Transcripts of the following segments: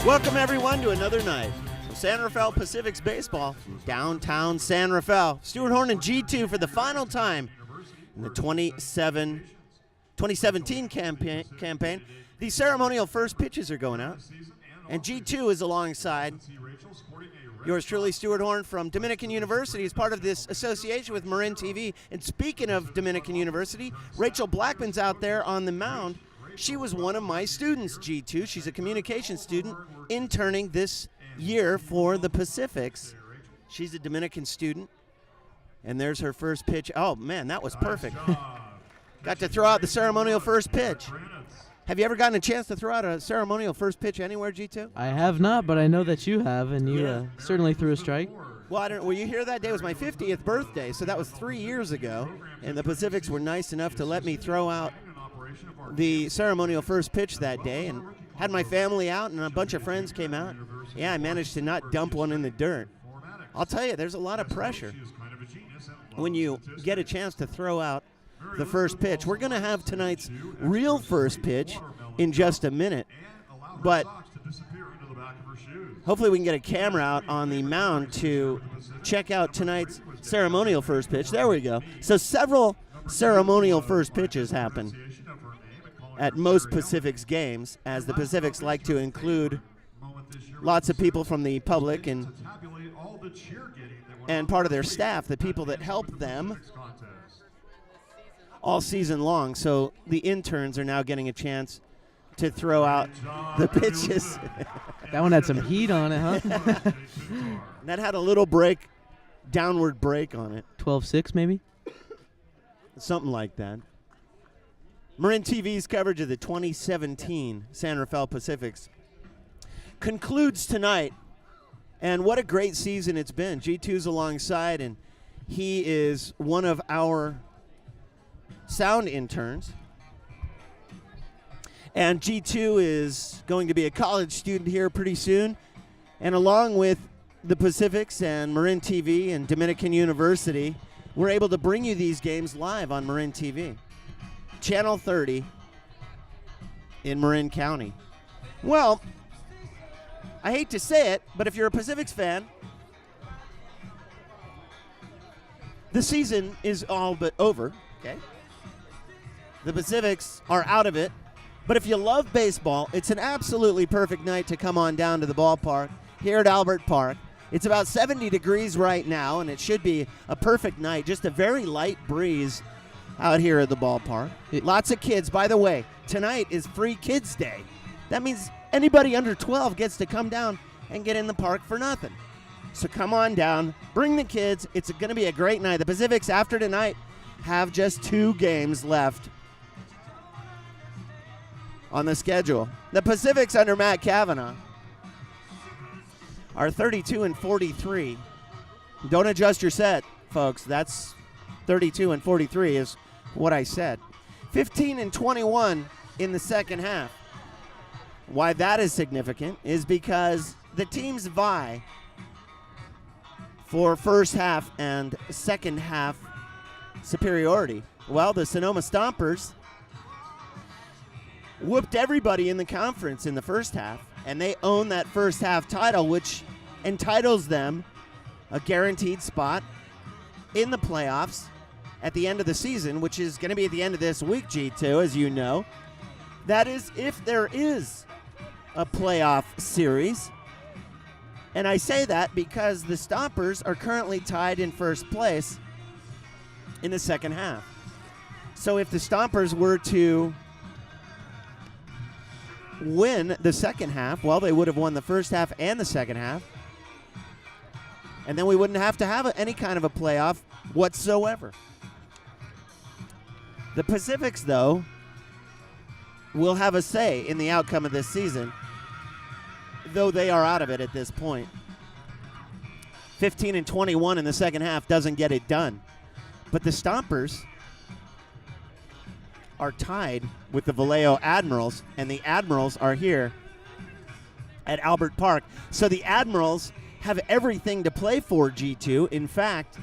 Welcome, everyone, to another night of San Rafael Pacific's baseball from downtown San Rafael. Stuart Horn and G2 for the final time in the 2017 campaign. The ceremonial first pitches are going out, and G2 is alongside yours truly, Stuart Horn from Dominican University, as part of this association with Marin TV. And speaking of Dominican University, Rachel Blackman's out there on the mound. She was one of my students, G2. She's a communication student interning this year for the Pacifics. She's a Dominican student, and there's her first pitch. Oh, man, that was perfect. Got to throw out the ceremonial first pitch. Have you ever gotten a chance to throw out a ceremonial first pitch anywhere, G2? I have not, but I know that you have, and you certainly threw a strike. Well, were you here that day? It was my 50th birthday, so that was 3 years ago, and the Pacifics were nice enough to let me throw out the ceremonial first pitch that day, and had my family out, and a bunch of friends came out. Yeah, I managed to not dump one in the dirt. I'll tell you, there's a lot of pressure when you get a chance to throw out the first pitch. We're going to have tonight's real first pitch in just a minute, but hopefully we can get a camera out on the mound to check out tonight's ceremonial first pitch. There we go. So several ceremonial first pitches happen at most Pacifics games, as the Pacifics like to include lots of people from the public and part of their staff, the people that help them all season long. So the interns are now getting a chance to throw out the pitches. That one had some heat on it, huh? That had a little break, downward break on it. 12-6 maybe? Something like that. Marin TV's coverage of the 2017 San Rafael Pacifics concludes tonight, and what a great season it's been. G2's alongside, and he is one of our sound interns. And G2 is going to be a college student here pretty soon, and along with the Pacifics and Marin TV and Dominican University, we're able to bring you these games live on Marin TV. Channel 30 in Marin County. Well, I hate to say it, but if you're a Pacifics fan, the season is all but over, okay? The Pacifics are out of it, but if you love baseball, it's an absolutely perfect night to come on down to the ballpark here at Albert Park. It's about 70 degrees right now, and it should be a perfect night, just a very light breeze out here at the ballpark. Lots of kids. By the way, tonight is Free Kids Day. That means anybody under 12 gets to come down and get in the park for nothing. So come on down, bring the kids. It's going to be a great night. The Pacifics, after tonight, have just 2 games left on the schedule. The Pacifics under Matt Kavanaugh are 32-43. Don't adjust your set, folks. That's 32-43 is what I said. 15-21 in the second half. Why that is significant is because the teams vie for first half and second half superiority. Well, the Sonoma Stompers whooped everybody in the conference in the first half, and they own that first half title, which entitles them a guaranteed spot in the playoffs at the end of the season, which is going to be at the end of this week, G2, as you know. That is if there is a playoff series. And I say that because the Stompers are currently tied in first place in the second half. So if the Stompers were to win the second half, well, they would have won the first half and the second half. And then we wouldn't have to have any kind of a playoff whatsoever. The Pacifics, though, will have a say in the outcome of this season, though they are out of it at this point. 15-21 in the second half doesn't get it done. But the Stompers are tied with the Vallejo Admirals, and the Admirals are here at Albert Park. So the Admirals have everything to play for, G2. In fact,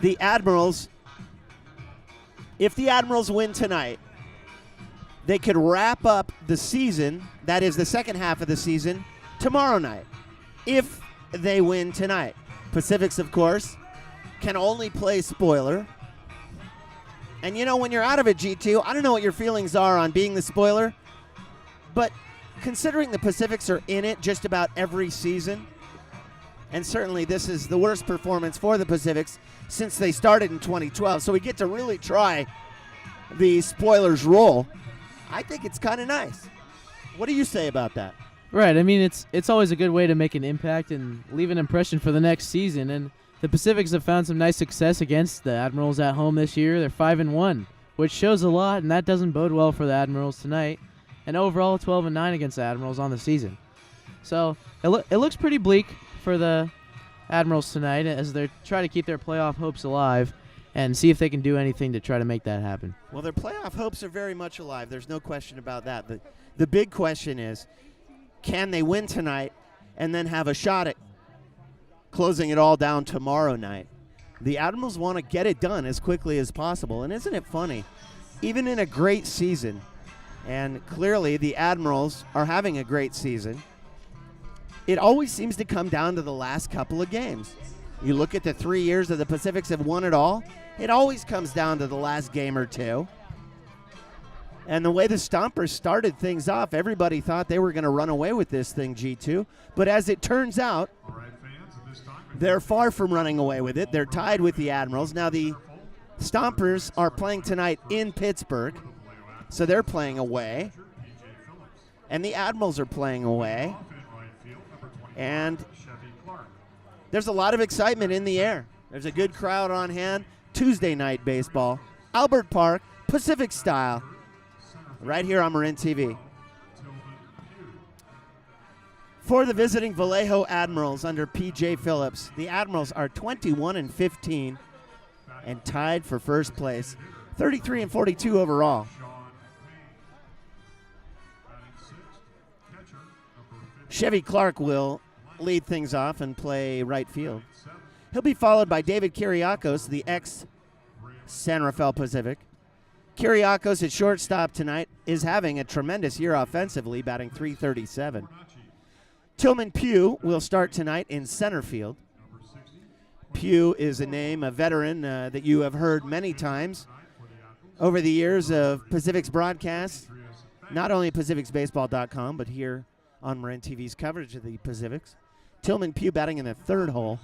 the Admirals, if the Admirals win tonight, they could wrap up the season, that is the second half of the season, tomorrow night, if they win tonight. Pacifics, of course, can only play spoiler. And you know, when you're out of it, G2, I don't know what your feelings are on being the spoiler, but considering the Pacifics are in it just about every season, and certainly this is the worst performance for the Pacifics since they started in 2012, so we get to really try the spoilers role. I think it's kind of nice. What do you say about that? Right. I mean, it's always a good way to make an impact and leave an impression for the next season. And the Pacifics have found some nice success against the Admirals at home this year. They're 5-1, which shows a lot, and that doesn't bode well for the Admirals tonight. And overall, 12-9 against the Admirals on the season. So it looks pretty bleak for the Admirals tonight as they try to keep their playoff hopes alive and see if they can do anything to try to make that happen. Well, their playoff hopes are very much alive. There's no question about that. The big question is, can they win tonight and then have a shot at closing it all down tomorrow night? The Admirals want to get it done as quickly as possible. And isn't it funny? Even in a great season, and clearly the Admirals are having a great season, it always seems to come down to the last couple of games. You look at the 3 years that the Pacifics have won it all, it always comes down to the last game or two. And the way the Stompers started things off, everybody thought they were going to run away with this thing, G2. But as it turns out, they're far from running away with it. They're tied with the Admirals. Now the Stompers are playing tonight in Pittsburgh, so they're playing away. And the Admirals are playing away. And there's a lot of excitement in the air. There's a good crowd on hand. Tuesday night baseball, Albert Park, Pacific style, right here on Marin TV. For the visiting Vallejo Admirals under P.J. Phillips, the Admirals are 21-15 and tied for first place, 33-42 overall. Chevy Clark will lead things off and play right field. He'll be followed by David Kiriakos, the ex-San Rafael Pacific. Kiriakos at shortstop tonight is having a tremendous year offensively, batting .337. Tillman Pugh will start tonight in center field. Pugh is a name, a veteran that you have heard many times over the years of Pacific's broadcasts, not only at PacificsBaseball.com, but here on Marin TV's coverage of the Pacifics. Tillman Pugh batting in the third hole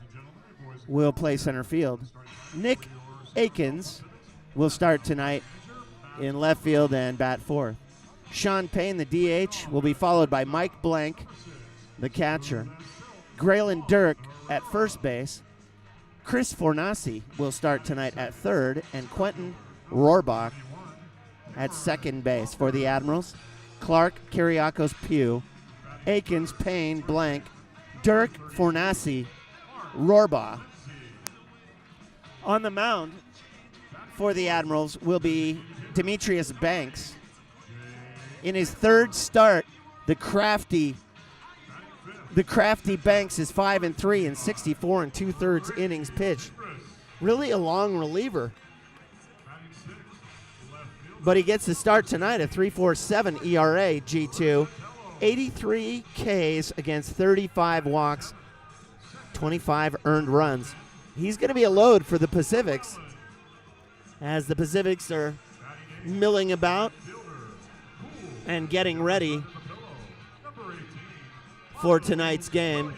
will play center field. Nick Akins will start tonight in left field and bat fourth. Sean Payne, the DH, will be followed by Mike Blank, the catcher. Graylin Dirk at first base. Chris Fornassi will start tonight at third, and Quentin Rohrbach at second base for the Admirals. Clark, Kiriakos, Pugh, Akins, Payne, Blank, Dirk, Fornassi, Rohrbach. On the mound for the Admirals will be Demetrius Banks. In his third start, the crafty Banks is 5-3 in 64 2/3 innings pitched. Really a long reliever. But he gets the start tonight, a 3.47 ERA, G2. 83 Ks against 35 walks, 25 earned runs. He's going to be a load for the Pacifics as the Pacifics are milling about and getting ready for tonight's game.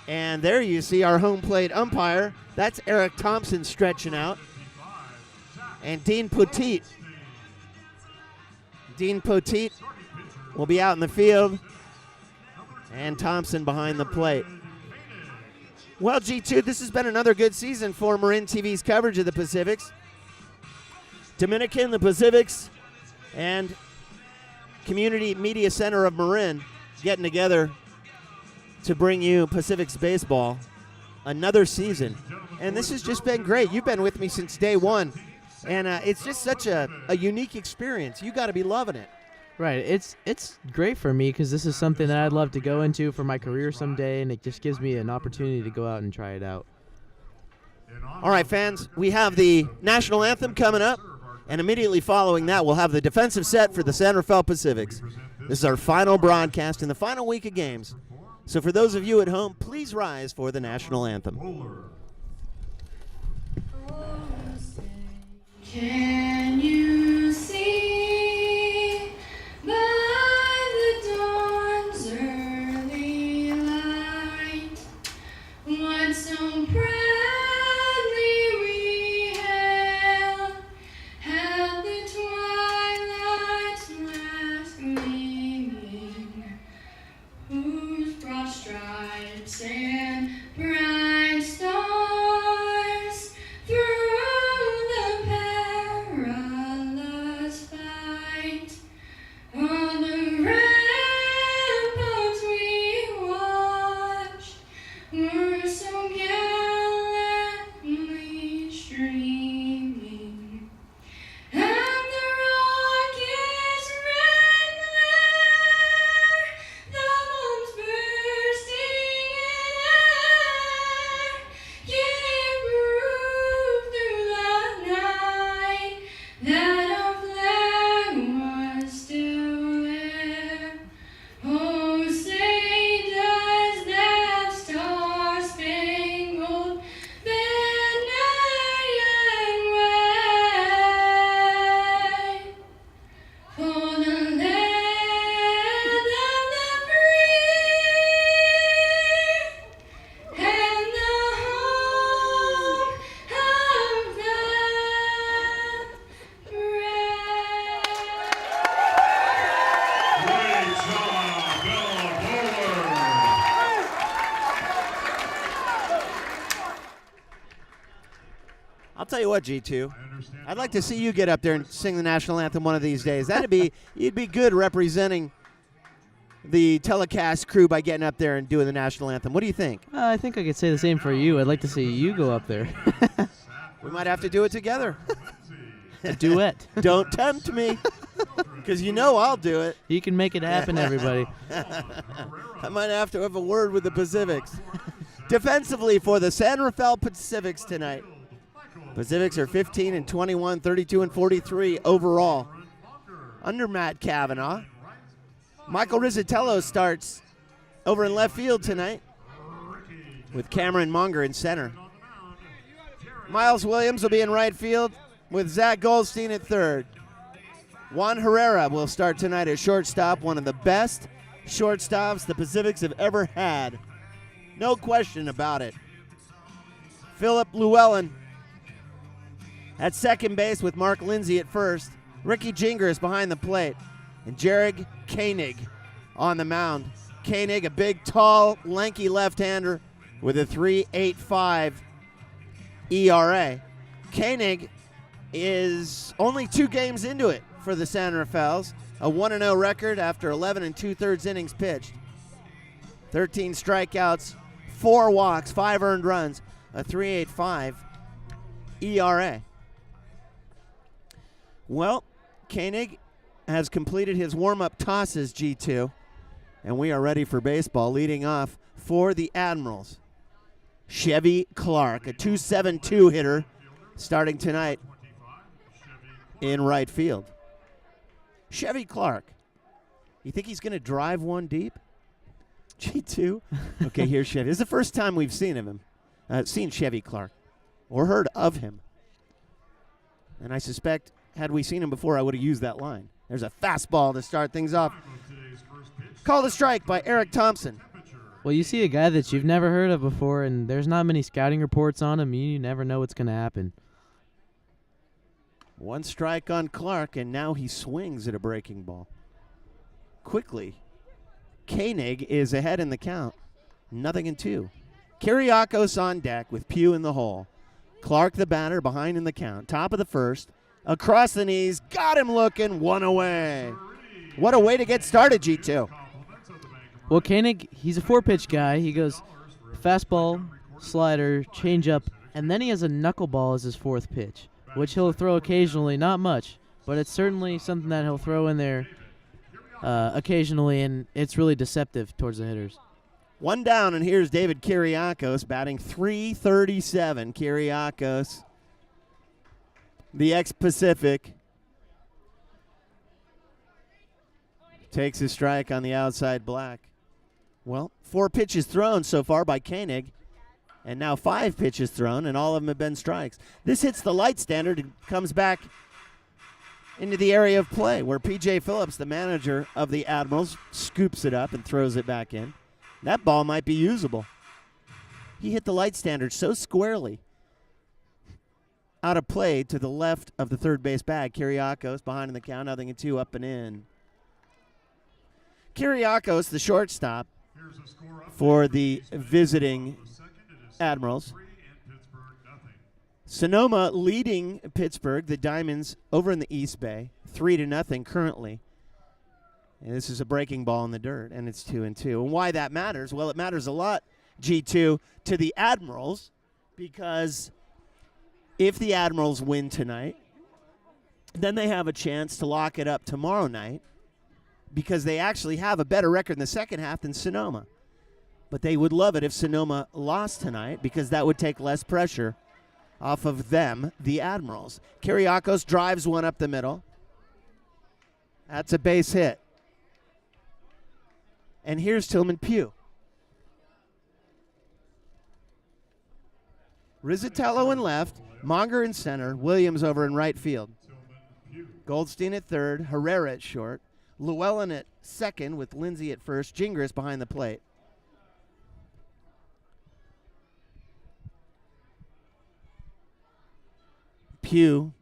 And there you see our home plate umpire. That's Eric Thompson stretching out. And Dean Poteet. Dean Poteet will be out in the field. And Thompson behind the plate. Well, G2, this has been another good season for Marin TV's coverage of the Pacifics. Dominican, the Pacifics, and Community Media Center of Marin getting together to bring you Pacifics baseball another season. And this has just been great. You've been with me since day one. And it's just such a unique experience. You got to be loving it. Right. It's great for me because this is something that I'd love to go into for my career someday, and it just gives me an opportunity to go out and try it out. All right, fans, we have the national anthem coming up, And immediately following that, we'll have the defensive set for the San Rafael Pacifics. This is our final broadcast in the final week of games. So for those of you at home, please rise for the national anthem. Can you see by the dawn's early light what so proudly we hailed the twilight's last gleaming, whose broad stripes and bright stars through the perilous fight on the ramparts we watched were so gallantly streaming, and the rocket's red glare, the bombs bursting in air, gave proof through the night that our flag was still there. Oh, say does that star-spangled banner yet wave for the land of the free and the home of the brave. Great job, Bella Bowler. I'll tell you what, G2. I'd like to see you get up there and sing the national anthem one of these days. You'd be good representing the telecast crew by getting up there and doing the national anthem. What do you think? I think I could say the same for you. I'd like to see you go up there. We might have to do it together. A duet. Don't tempt me, because you know I'll do it. You can make it happen, everybody. I might have to have a word with the Pacifics. Defensively for the San Rafael Pacifics tonight. Pacifics are 15-21, 32-43 overall. Under Matt Kavanaugh. Michael Rizzatello starts over in left field tonight with Cameron Munger in center. Miles Williams will be in right field with Zach Goldstein at third. Juan Herrera will start tonight at shortstop, one of the best shortstops the Pacifics have ever had. No question about it. Philip Llewellyn at second base with Mark Lindsay at first. Ricky Jinger is behind the plate. And Jared Koenig on the mound. Koenig, a big, tall, lanky left-hander with a 3.85 ERA. Koenig is only 2 games into it for the San Rafaels. A 1-0 record after 11 2/3 innings pitched. 13 strikeouts, 4 walks, 5 earned runs, a 3.85 ERA. Well, Koenig has completed his warm-up tosses, G2, and we are ready for baseball. Leading off for the Admirals, Chevy Clark, a 2.72 hitter, starting tonight in right field. Chevy Clark, you think he's going to drive one deep? G2? Okay, here's Chevy. This is the first time we've seen Chevy Clark or heard of him. And I suspect, had we seen him before, I would have used that line. There's a fastball to start things off. Called a strike by Eric Thompson. Well, you see a guy that you've never heard of before, and there's not many scouting reports on him. You never know what's going to happen. 1 strike on Clark, and now he swings at a breaking ball. Quickly, Koenig is ahead in the count. 0-2. Kiriakos on deck with Pugh in the hole. Clark, the batter, behind in the count. Top of the first. Across the knees. Got him looking. 1 away. What a way to get started, G2. Well, Koenig, he's a 4-pitch guy. He goes fastball, slider, changeup, and then he has a knuckleball as his 4th pitch, which he'll throw occasionally. Not much, but it's certainly something that he'll throw in there occasionally, and it's really deceptive towards the hitters. 1 down, and here's David Kiriakos batting .337. Kiriakos, the ex-Pacific, Takes a strike on the outside black. Well, 4 pitches thrown so far by Koenig, and now 5 pitches thrown, and all of them have been strikes. This hits the light standard and comes back into the area of play where P.J. Phillips, the manager of the Admirals, scoops it up and throws it back in. That ball might be usable. He hit the light standard so squarely out of play to the left of the third base bag. Kiriakos behind in the count, 0-2, up and in. Kiriakos, the shortstop for the visiting Admirals. Sonoma leading Pittsburgh, the Diamonds, over in the East Bay, 3-0 currently. And this is a breaking ball in the dirt, and it's 2-2. And why that matters? Well, it matters a lot, G2, to the Admirals, because if the Admirals win tonight, then they have a chance to lock it up tomorrow night, because they actually have a better record in the second half than Sonoma. But they would love it if Sonoma lost tonight, because that would take less pressure off of them, the Admirals. Kiriakos drives one up the middle. That's a base hit. And here's Tillman Pugh. Rizzatello in left, Monger in center, Williams over in right field. Goldstein at third, Herrera at short, Llewellyn at second with Lindsay at first, Gingras behind the plate. Pugh.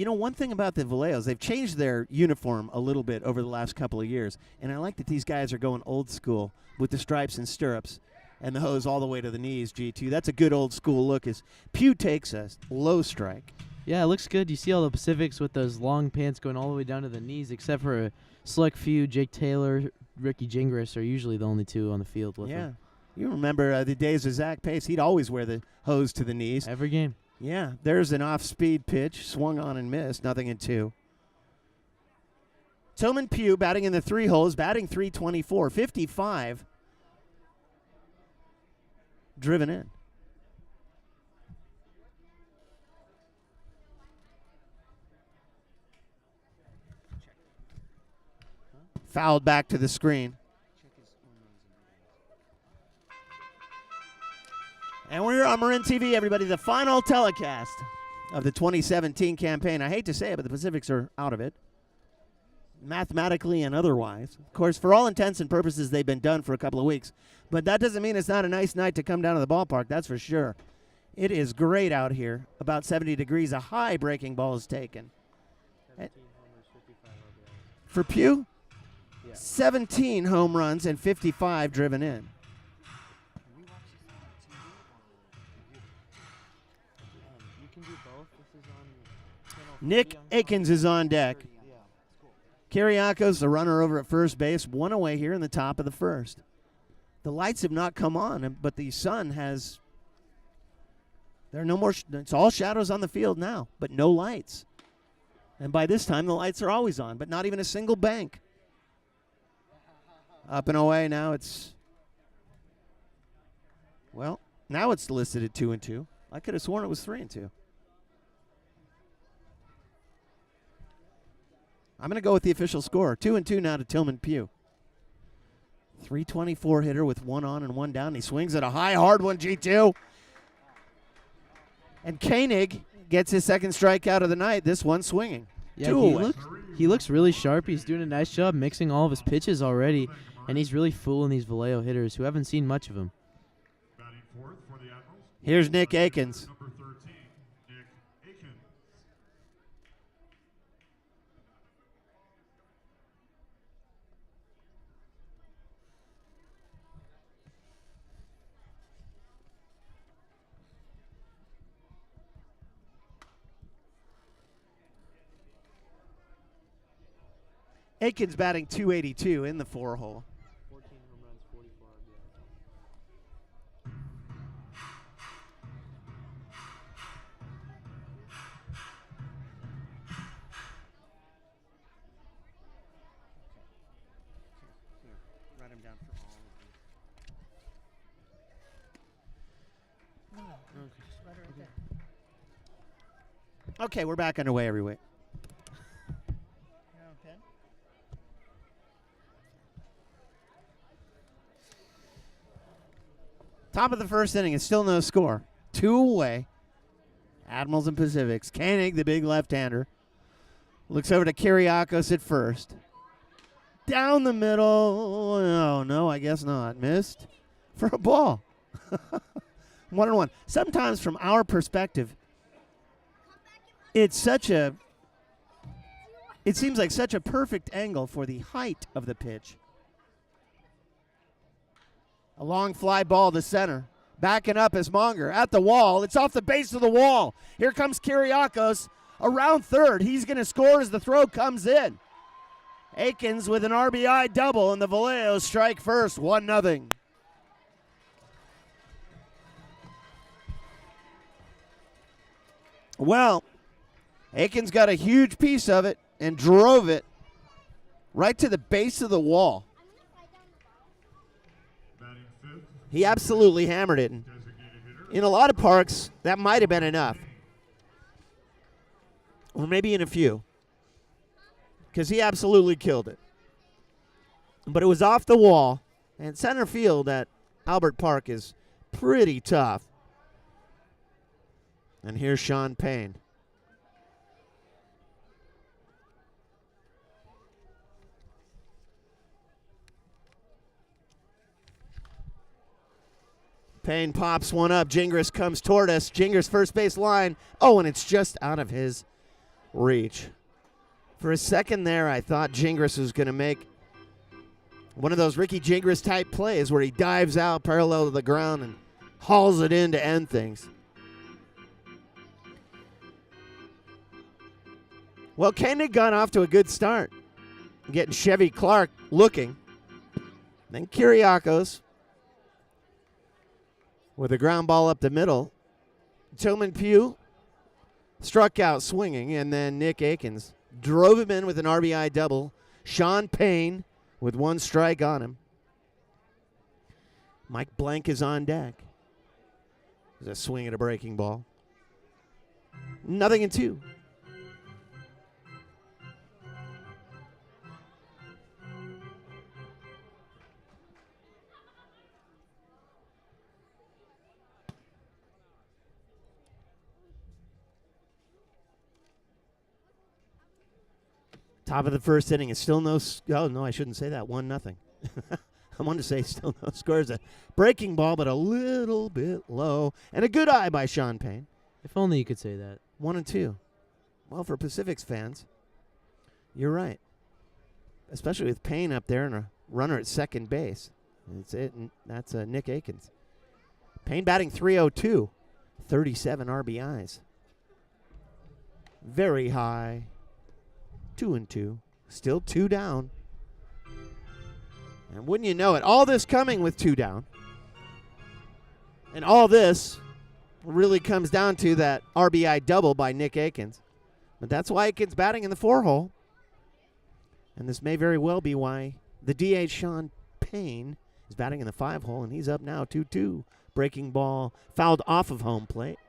One thing about the Vallejos, they've changed their uniform a little bit over the last couple of years, and I like that these guys are going old school with the stripes and stirrups and the hose all the way to the knees, G2. That's a good old school look as Pugh takes a low strike. Yeah, it looks good. You see all the Pacifics with those long pants going all the way down to the knees, except for a select few. Jake Taylor, Ricky Gingras are usually the only two on the field with them. You remember the days of Zach Pace. He'd always wear the hose to the knees. Every game. Yeah, there's an off-speed pitch, swung on and missed, 0-2. Tillman Pugh batting in the 3 holes, batting .324, 55 driven in. Fouled back to the screen. And we're on Marin TV, everybody. The final telecast of the 2017 campaign. I hate to say it, but the Pacifics are out of it, mathematically and otherwise. Of course, for all intents and purposes, they've been done for a couple of weeks. But that doesn't mean it's not a nice night to come down to the ballpark, that's for sure. It is great out here. About 70 degrees. A high breaking ball is taken. 17 homers, 55 RBIs. For Pugh? Yeah. 17 home runs and 55 driven in. You can do both. This is on channel Nick 3 on Akins is on deck. Yeah. Kiriakos, the runner over at first base, one away here in the top of the first. The lights have not come on, but the sun has. There are no more. It's all shadows on the field now, but no lights. And by this time, the lights are always on, but not even a single bank. Up and away now. It's. Well, now it's listed at 2-2. I could have sworn it was 3-2. I'm going to go with the official score. 2-2 now to Tillman Pugh. 324 hitter with one on and one down. He swings at a high, hard one, G2. And Koenig gets his second strikeout of the night. This one swinging. Yeah, Two away. he looks really sharp. He's doing a nice job mixing all of his pitches already, and he's really fooling these Vallejo hitters who haven't seen much of him. Batting fourth for the Admirals. Here's Nick Akins. Number 13, Nick Akins. Akins batting .282 in the 4-hole. 14 home runs, 44 RBIs. Write him down for all of these. Okay, we're back underway, everybody. Top of the first inning, it's still no score. 2 away. Admirals and Pacifics. Koenig, the big left-hander, looks over to Kyriakos at first. Down the middle. Oh, no, I guess not. Missed for a ball. 1-1. Sometimes from our perspective, it seems like such a perfect angle for the height of the pitch. A long fly ball to center. Backing up is Monger at the wall. It's off the base of the wall. Here comes Kyriakos around third. He's going to score as the throw comes in. Akins with an RBI double, and the Vallejos strike first, 1-0. Well, Akins got a huge piece of it and drove it right to the base of the wall. Batting fifth, He absolutely hammered it. And designated hitter. in a lot of parks, that might have been enough. Or maybe in a few. Because he absolutely killed it. But it was off the wall. And center field at Albert Park is pretty tough. And here's Sean Payne. Payne pops one up. Gingras comes toward us. Gingras first base line. Oh, and it's just out of his reach. For a second there, I thought Gingras was going to make one of those Ricky Gingras type plays where he dives out parallel to the ground and hauls it in to end things. Well, Koenig got off to a good start, getting Chevy Clark looking. Then Kyriakos with a ground ball up the middle. Tillman Pugh struck out swinging, and then Nick Akins drove him in with an RBI double. Sean Payne with 1 strike on him. Mike Blank is on deck. There's a swing at a breaking ball. 0-2. Top of the first inning. It's still no. Oh no, I shouldn't say that. 1-0. I wanted to say still no scores. A breaking ball, but a little bit low, and a good eye by Sean Payne. If only you could say that. 1-2. Well, for Pacifics fans, you're right. Especially with Payne up there and a runner at second base. That's it. And that's Nick Akins. Payne batting .302, 37 RBIs. Very high. 2-2. Still 2 down. And wouldn't you know it, all this coming with 2 down. And all this really comes down to that RBI double by Nick Akins. But that's why Akins batting in the 4-hole. And this may very well be why the DH Sean Payne is batting in the 5-hole, and he's up now 2-2. Breaking ball fouled off of home plate.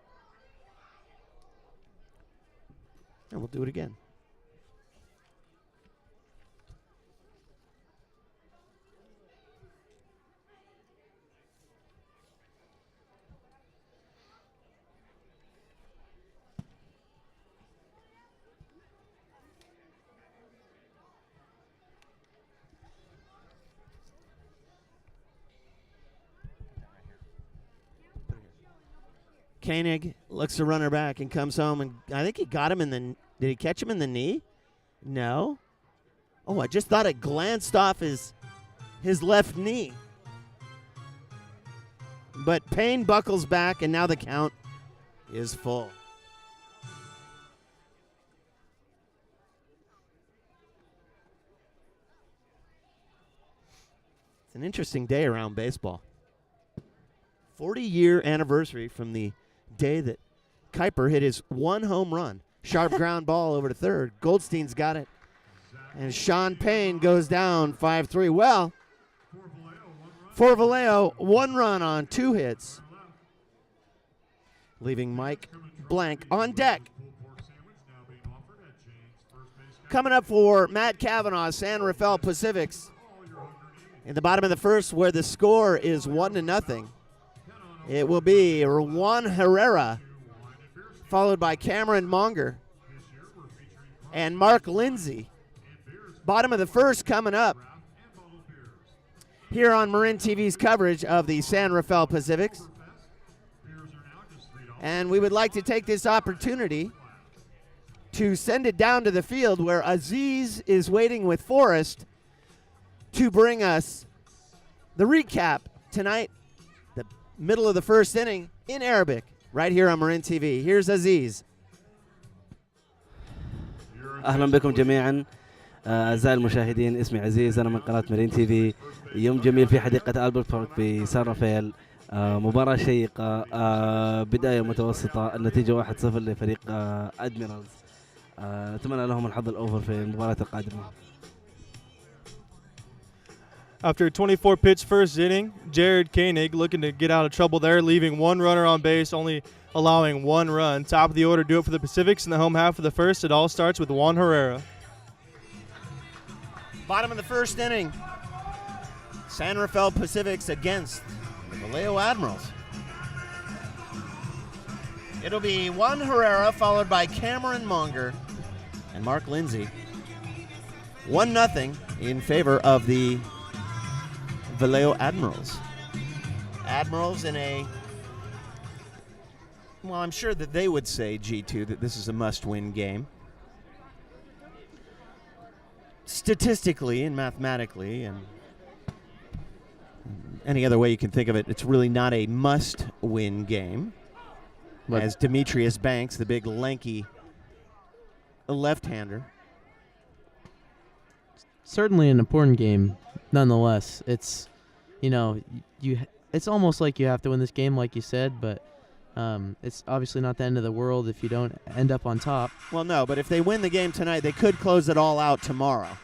And we'll do it again. Koenig looks the runner back and comes home, and I think he got him in the. Did he catch him in the knee? No. Oh, I just thought it glanced off his left knee. But Payne buckles back, and now the count is full. It's an interesting day around baseball. 40-year anniversary from the day that Kuiper hit his 1 home run. Sharp ground ball over to third. Goldstein's got it. And Sean Payne goes down 5-3. Well, for Vallejo, 1 run on 2 hits. Leaving Mike Blank on deck. Coming up for Matt Cavanaugh, San Rafael Pacifics. In the bottom of the first, where the score is 1-0. It will be Juan Herrera, followed by Cameron Monger and Mark Lindsay. Bottom of the first coming up here on Marin TV's coverage of the San Rafael Pacifics. And we would like to take this opportunity to send it down to the field where Aziz is waiting with Forrest to bring us the recap tonight, the middle of the first inning in Arabic, right here on Marin TV. Here's Aziz. أهلا بكم جميعا أعزائي المشاهدين. اسمي عزيز، أنا من قناة مارين تي في. يوم جميل في حديقة ألبرت بارك في سان رافائيل. مباراة شيقة، بداية متوسطة، النتيجة 1-0 لفريق أدميرالز. أتمنى لهم الحظ الأوفر في المباراة القادمة. After a 24-pitch first inning, Jared Koenig looking to get out of trouble there, leaving one runner on base, only allowing one run. Top of the order, do it for the Pacifics in the home half of the first. It all starts with Juan Herrera. Bottom of the first inning, San Rafael Pacifics against the Vallejo Admirals. It'll be Juan Herrera followed by Cameron Monger and Mark Lindsay. 1-0 in favor of the Vallejo Admirals. Admirals in a, well, I'm sure that they would say, G2, that this is a must-win game. Statistically and mathematically and any other way you can think of it, it's really not a must-win game. But As Demetrius Banks, the big lanky left-hander. certainly an important game, nonetheless. It's, it's almost like you have to win this game, like you said, but it's obviously not the end of the world if you don't end up on top. Well, no, but if they win the game tonight, they could close it all out tomorrow.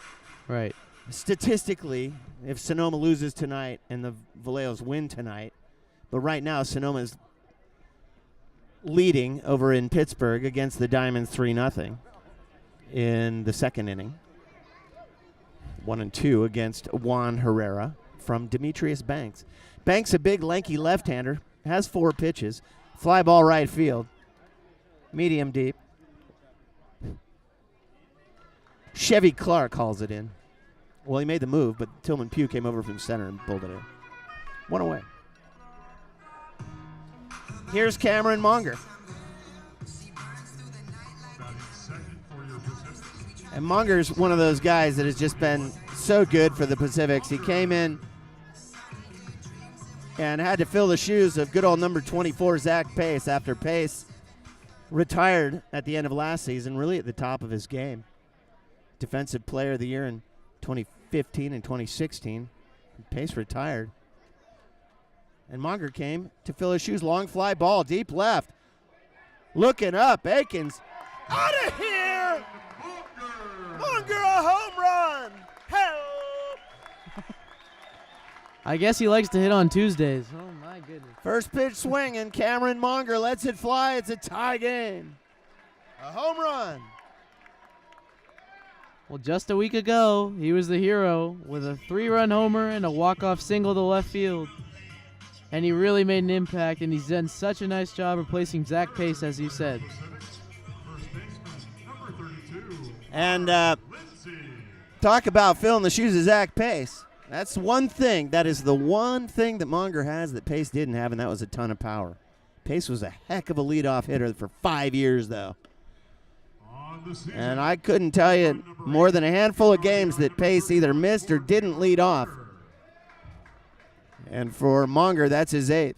Right. Statistically, if Sonoma loses tonight and the Vallejos win tonight, but right now Sonoma's leading over in Pittsburgh against the Diamonds 3-0 in the second inning. 1-2 against Juan Herrera from Demetrius Banks. Banks, a big, lanky left-hander, has 4 pitches. Fly ball right field. Medium deep. Chevy Clark hauls it in. Well, he made the move, but Tillman Pugh came over from center and pulled it in. 1 away. Here's Cameron Monger. And Monger's one of those guys that has just been so good for the Pacifics. He came in and had to fill the shoes of good old number 24, Zach Pace, after Pace retired at the end of last season, really at the top of his game. Defensive Player of the Year in 2015 and 2016. Pace retired. And Monger came to fill his shoes. Long fly ball, deep left. Looking up, Akins. Out of here! Monger, a home run! Help! I guess he likes to hit on Tuesdays. Oh, my goodness. First pitch swinging. Cameron Monger lets it fly. It's a tie game. A home run. Well, just a week ago, he was the hero with a 3-run homer and a walk-off single to left field. And he really made an impact, and he's done such a nice job replacing Zach Pace, as you said. And talk about filling the shoes of Zach Pace. That's one thing. That is the one thing that Monger has that Pace didn't have, and that was a ton of power. Pace was a heck of a leadoff hitter for 5 years, though. And I couldn't tell you more than a handful of games that Pace either missed or didn't lead off. And for Monger, that's his 8th.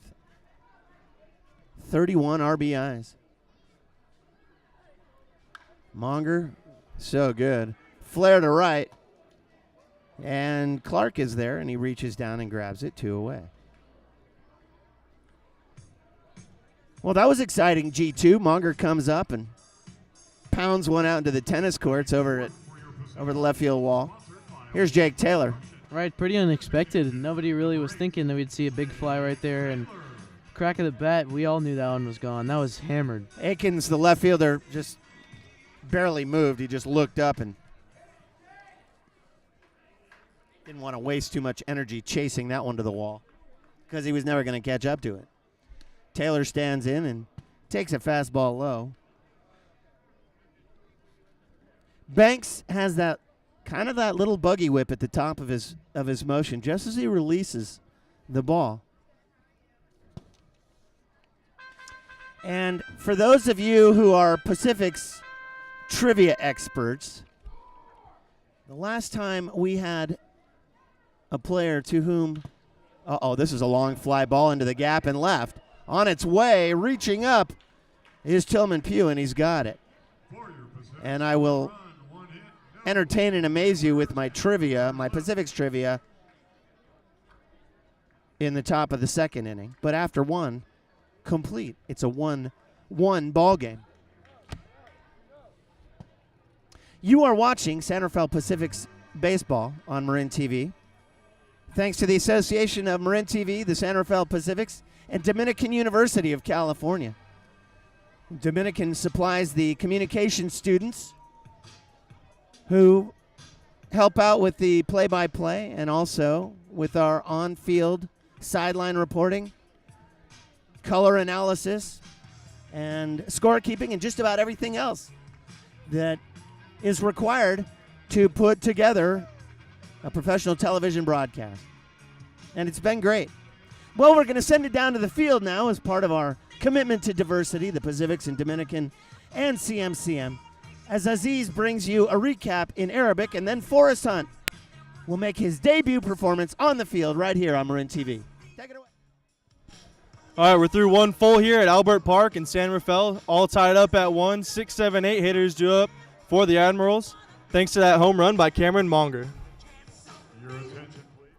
31 RBIs. Monger, so good. Flare to right. And Clark is there, and he reaches down and grabs it 2 away. Well, that was exciting, G2. Monger comes up and pounds one out into the tennis courts over the left field wall. Here's Jake Taylor. Right, pretty unexpected. Nobody really was thinking that we'd see a big fly right there. And crack of the bat, we all knew that one was gone. That was hammered. Akins, the left fielder, just barely moved. He just looked up and didn't want to waste too much energy chasing that one to the wall because he was never going to catch up to it. Taylor stands in and takes a fastball low. Banks has that kind of that little buggy whip at the top of his motion just as he releases the ball. And for those of you who are Pacific's trivia experts, the last time we had a player to whom, this is a long fly ball into the gap and left. On its way, reaching up, is Tillman Pugh, and he's got it. And I will entertain and amaze you with my trivia, my Pacific's trivia, in the top of the second inning. But after one, complete. It's a 1-1 ball game. You are watching San Rafael Pacific's baseball on Marin TV. Thanks to the Association of Marin TV, the San Rafael Pacifics, and Dominican University of California. Dominican supplies the communication students who help out with the play-by-play and also with our on-field sideline reporting, color analysis, and scorekeeping, and just about everything else that is required to put together a professional television broadcast. And it's been great. Well, we're going to send it down to the field now as part of our commitment to diversity, the Pacifics and Dominican and CMCM, as Aziz brings you a recap in Arabic, and then Forrest Hunt will make his debut performance on the field right here on Marin TV. Take it away. All right, we're through one full here at Albert Park in San Rafael, all tied up at 1. 6, 7, 8 hitters drew up for the Admirals, thanks to that home run by Cameron Monger. Your attention, please.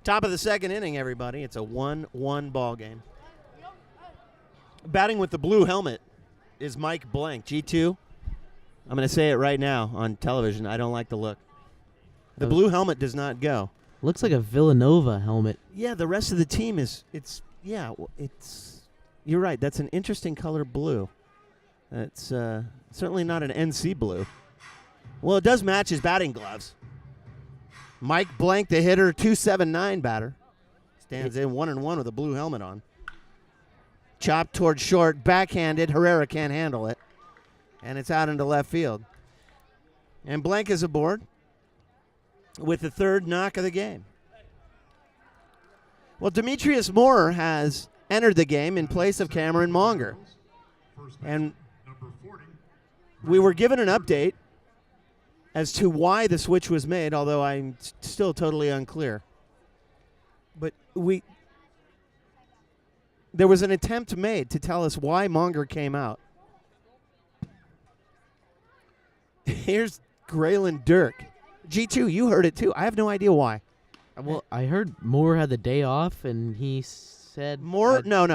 Top of the second inning, everybody. It's a 1-1 ball game. Batting with the blue helmet is Mike Blank, G2. I'm going to say it right now on television. I don't like the look. The blue helmet does not go. Looks like a Villanova helmet. Yeah, the rest of the team you're right. That's an interesting color blue. It's certainly not an NC blue. Well, it does match his batting gloves. Mike Blank, the hitter, 279 batter. Stands in 1-1 with a blue helmet on. Chopped towards short, backhanded. Herrera can't handle it. And it's out into left field. And Blank is aboard with the third knock of the game. Well, Demetrius Moore has entered the game in place of Cameron Monger. And Number 40. we were given an update as to why the switch was made, although I'm still totally unclear. But there was an attempt made to tell us why Monger came out. Here's Graylin Dirk. G2, you heard it too. I have no idea why. Well, I heard Moore had the day off, and he said Moore? No.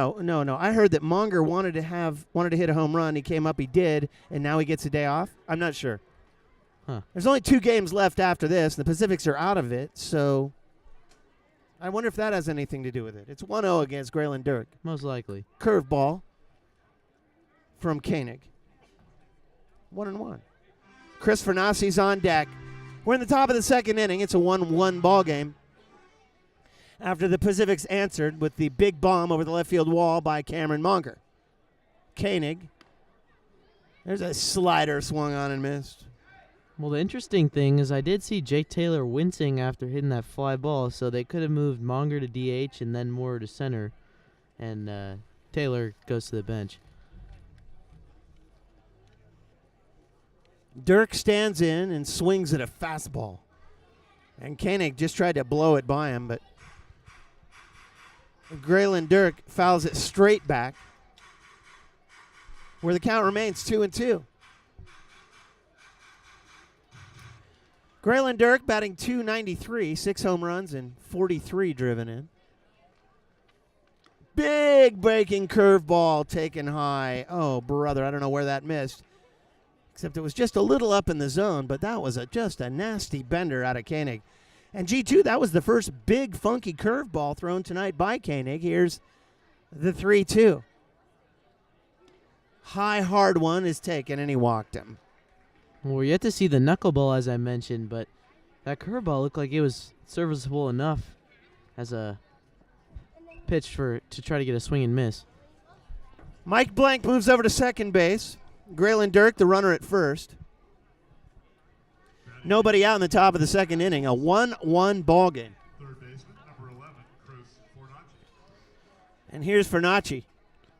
I heard that Monger wanted to hit a home run. He came up, he did, and now he gets a day off. I'm not sure. Huh. There's only 2 games left after this. The Pacifics are out of it, so I wonder if that has anything to do with it. It's 1-0 against Graylin Dirk. most likely. Curveball from Koenig. 1-1. Chris Fernasi's on deck. We're in the top of the second inning. It's a 1-1 ball game. After the Pacifics answered with the big bomb over the left field wall by Cameron Monger. Koenig. There's a slider swung on and missed. Well, the interesting thing is I did see Jake Taylor wincing after hitting that fly ball, so they could have moved Monger to DH and then Moore to center, and Taylor goes to the bench. Dirk stands in and swings at a fastball. And Koenig just tried to blow it by him, but Graylin Dirk fouls it straight back, where the count remains 2-2. Graylin Dirk batting .293, 6 home runs and 43 driven in. Big breaking curveball taken high. Oh, brother, I don't know where that missed. Except it was just a little up in the zone, but that was just a nasty bender out of Koenig. And G2, that was the first big, funky curveball thrown tonight by Koenig. Here's the 3-2. High, hard one is taken, and he walked him. Well, we're yet to see the knuckleball, as I mentioned, but that curveball looked like it was serviceable enough as a pitch to try to get a swing and miss. Mike Blank moves over to second base. Graylin Dirk, the runner at first. Nobody out in the top of the second inning. A 1-1 ball game. Third baseman, number 11, Chris Fornacci. And here's Fernacci.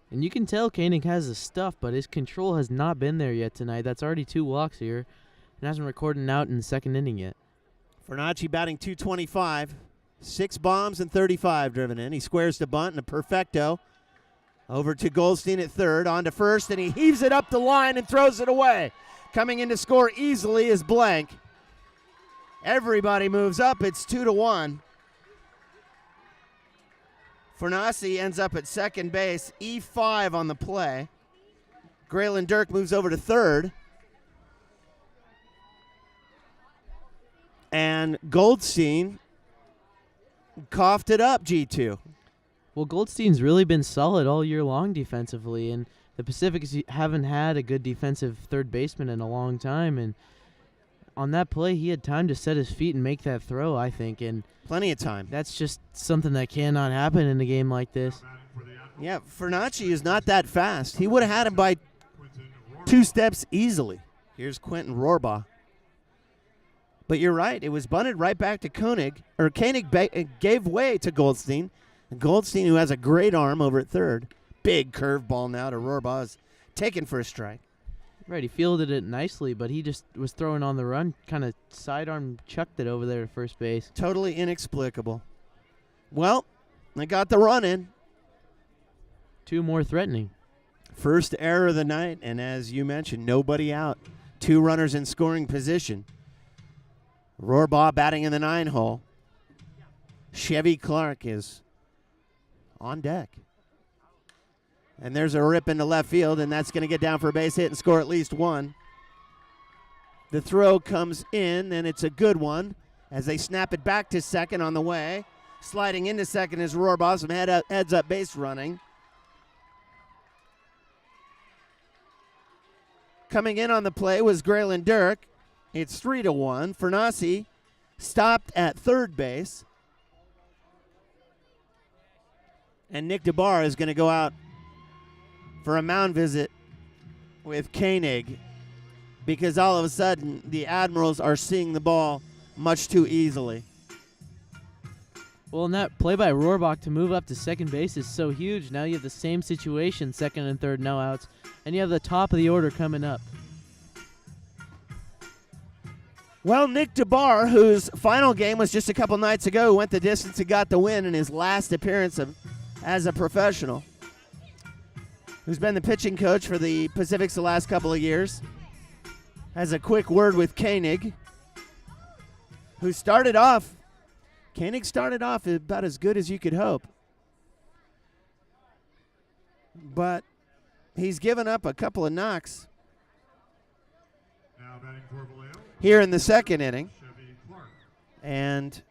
And you can tell Koenig has the stuff, but his control has not been there yet tonight. That's already 2 walks here. And hasn't recorded an out in the second inning yet. Fernacci batting .225. 6 bombs and 35 driven in. He squares the bunt and a perfecto. Over to Goldstein at third. On to first, and he heaves it up the line and throws it away. Coming in to score easily is Blank. Everybody moves up. It's 2-1. Fernacci ends up at second base. E5 on the play. Graylin Dirk moves over to third. And Goldstein coughed it up, G2. Well, Goldstein's really been solid all year long defensively, and the Pacifics haven't had a good defensive third baseman in a long time. And on that play, he had time to set his feet and make that throw, I think. And Plenty of time. that's just something that cannot happen in a game like this. Yeah, Fernacci is not that fast. He would have had him by 2 steps easily. Here's Quentin Rohrbaugh. But you're right. It was bunted right back to Koenig. Or Koenig gave way to Goldstein. And Goldstein, who has a great arm over at third. Big curveball now to Rohrbaugh, is taken for a strike. Right, he fielded it nicely, but he just was throwing on the run, kind of sidearm chucked it over there to first base. Totally inexplicable. Well, they got the run in. 2 more threatening. First error of the night, and as you mentioned, nobody out. 2 runners in scoring position. Rohrbaugh batting in the 9 hole. Chevy Clark is on deck. And there's a rip into left field, and that's going to get down for a base hit and score at least 1. The throw comes in, and it's a good one as they snap it back to second on the way. Sliding into second is Rohrbaugh, some heads up base running. Coming in on the play was Graylin Dirk. It's 3-1. Fernacci stopped at third base. And Nick DeBar is going to go out for a mound visit with Koenig because all of a sudden the Admirals are seeing the ball much too easily. Well, and that play by Rohrbach to move up to second base is so huge. Now you have the same situation, second and third, no outs, and you have the top of the order coming up. Well, Nick DeBar, whose final game was just a couple nights ago, went the distance and got the win in his last appearance as a professional, who's been the pitching coach for the Pacifics the last couple of years, has a quick word with Koenig, who started off about as good as you could hope. But he's given up a couple of knocks Now batting for Vallejo, here in the second inning. Chevy Clark. And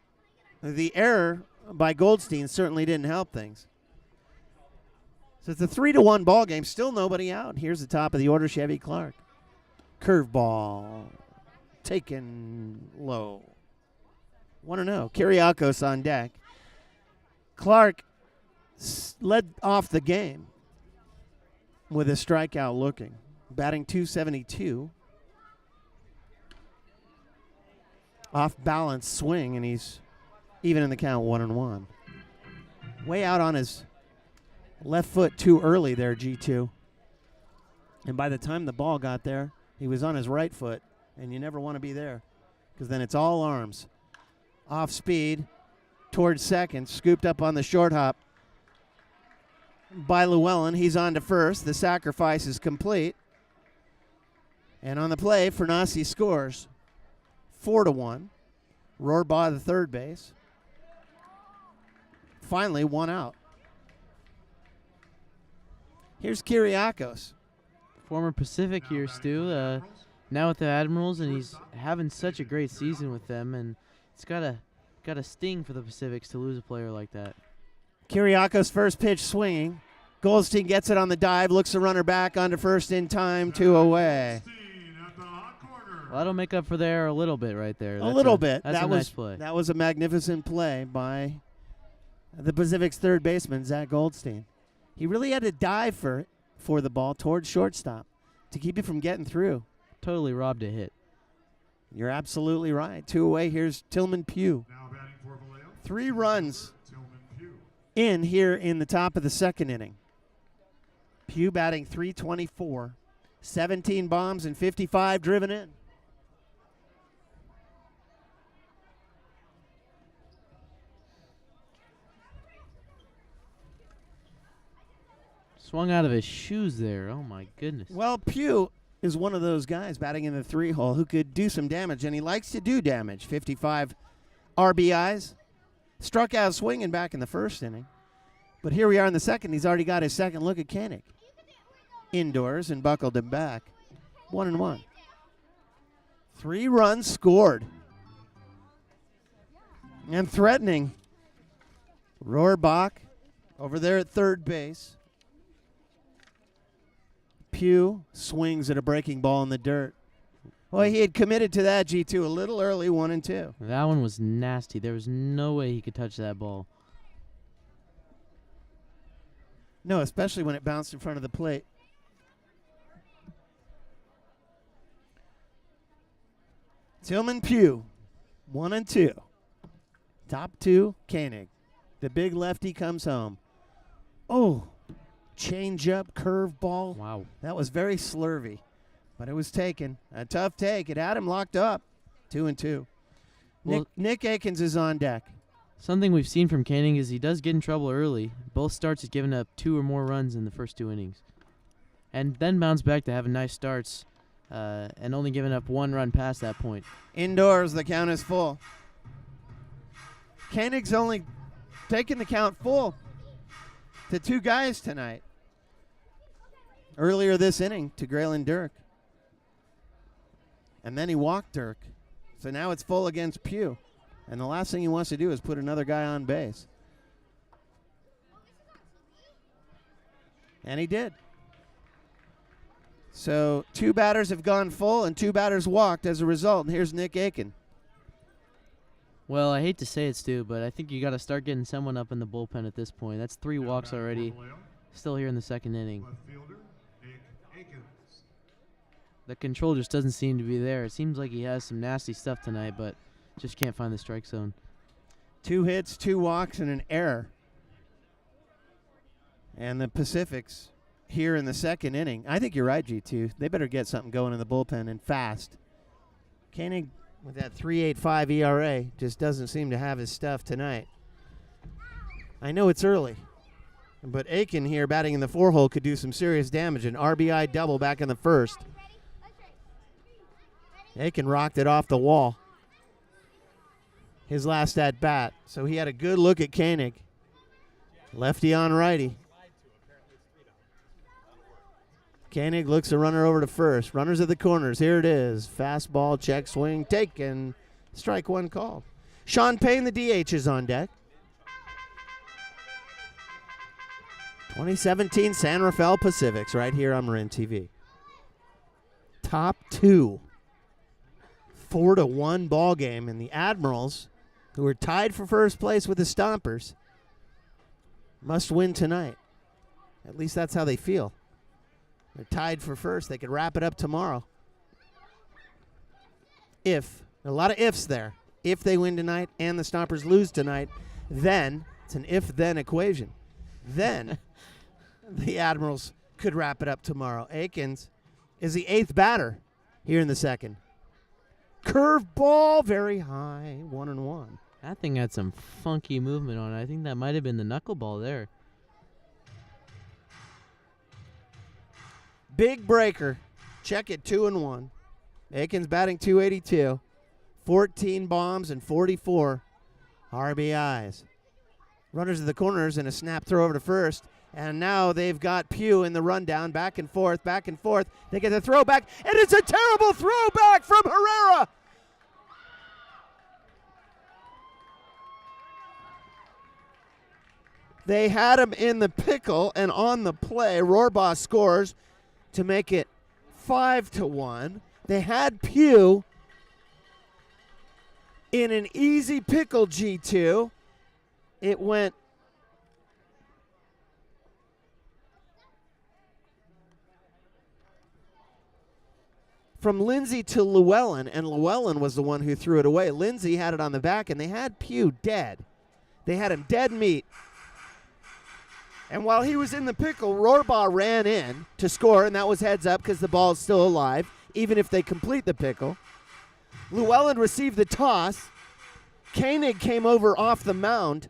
the error by Goldstein certainly didn't help things. So it's a 3-1 ball game. Still nobody out. Here's the top of the order, Chevy Clark. Curveball taken low. 1-0. Kyriakos on deck. Clark led off the game with a strikeout looking. Batting .272. Off balance swing, and he's even in the count 1-1. Way out on his left foot too early there, G2. And by the time the ball got there, he was on his right foot, and you never want to be there because then it's all arms. Off speed towards second, scooped up on the short hop by Llewellyn. He's on to first. The sacrifice is complete. And on the play, Fernacci scores 4-1. Rohrbaugh the third base. Finally, 1 out. Here's Kyriakos. Former Pacific here, Stu. Now with the Admirals, and he's having such a great season with them, and it's gotta sting for the Pacifics to lose a player like that. Kyriakos' first pitch swinging. Goldstein gets it on the dive, looks the runner back onto first in time, 2 away. At the hot corner. Well, that'll make up for the error a little bit right there. A little bit. That's a nice play. That was a magnificent play by the Pacific's third baseman, Zach Goldstein. He really had to dive for for the ball towards shortstop to keep you from getting through. Totally robbed a hit. You're absolutely right. 2 away. Here's Tillman Pugh. Now batting for Vallejo. 3 runs Tillman Pugh. in here in the top of the second inning. Pugh batting .324, 17 bombs and 55 driven in. Swung out of his shoes there. Oh, my goodness. Well, Pugh is one of those guys batting in the 3-hole who could do some damage, and he likes to do damage. 55 RBIs. Struck out swinging back in the first inning. But here we are in the second. He's already got his second look at Koenig. Indoors and buckled him back. 1-1. 3 runs scored. And threatening. Rohrbach over there at third base. Pugh swings at a breaking ball in the dirt. Well, he had committed to that G2 a little early, 1-2. That one was nasty. There was no way he could touch that ball. No, especially when it bounced in front of the plate. Tillman Pugh, 1-2. Top 2, Koenig. The big lefty comes home. Oh, change-up, curveball. Wow. That was very slurvy, but it was taken. A tough take. It had him locked up. 2-2. Well- Nick Akins is on deck. Something we've seen from Koenig is he does get in trouble early. Both starts he's given up 2 or more runs in the first 2 innings. And then bounce back to having nice starts and only giving up 1 run past that point. Indoors, the count is full. Koenig's only taking the count full to 2 guys tonight. Earlier this inning to Graylin Dirk. And then he walked Dirk. So now it's full against Pugh. And the last thing he wants to do is put another guy on base. And he did. So 2 batters have gone full and 2 batters walked as a result. And here's Nick Aiken. Well, I hate to say it, Stu, but I think you got to start getting someone up in the bullpen at this point. That's 3 Now walks batting for already. Vallejo. Still here in the second inning. Left fielder Nick Akins. The control just doesn't seem to be there. It seems like he has some nasty stuff tonight, but just can't find the strike zone. 2 hits, 2 walks, and an error. And the Pacifics here in the second inning. I think you're right, G2. They better get something going in the bullpen and fast. Koenig with that 3.85 ERA just doesn't seem to have his stuff tonight. I know it's early, but Aiken here batting in the 4-hole could do some serious damage. An RBI double back in the first. Aiken rocked it off the wall. His last at bat. So he had a good look at Koenig. Lefty on righty. Koenig looks a runner over to first. Runners at the corners. Here it is. Fastball, check swing, taken. Strike 1 called. Sean Payne, the DH, is on deck. 2017 San Rafael Pacifics right here on Marin TV. Top 2. 4-1 ball game, and the Admirals, who are tied for first place with the Stompers, must win tonight. At least that's how they feel. They're tied for first. They could wrap it up tomorrow. If, a lot of ifs there. If they win tonight and the Stompers lose tonight, then it's an if-then equation. Then the Admirals could wrap it up tomorrow. Akins is the 8th batter here in the second. Curve ball, very high, 1-1. That thing had some funky movement on it. I think that might have been the knuckleball there. Big breaker. Check it, 2-1. Akins batting .282. 14 bombs and 44 RBIs. Runners at the corners and a snap throw over to first. And now they've got Pugh in the rundown, back and forth, back and forth. They get the throwback, and it's a terrible throwback from Herrera. They had him in the pickle and on the play. Rohrbach scores to make it 5-1. They had Pugh in an easy pickle, G2. It went from Lindsay to Llewellyn, and Llewellyn was the one who threw it away. Lindsay had it on the back, and they had Pugh dead. They had him dead meat. And while he was in the pickle, Rohrbaugh ran in to score, and that was heads up because the ball is still alive, even if they complete the pickle. Llewellyn received the toss. Koenig came over off the mound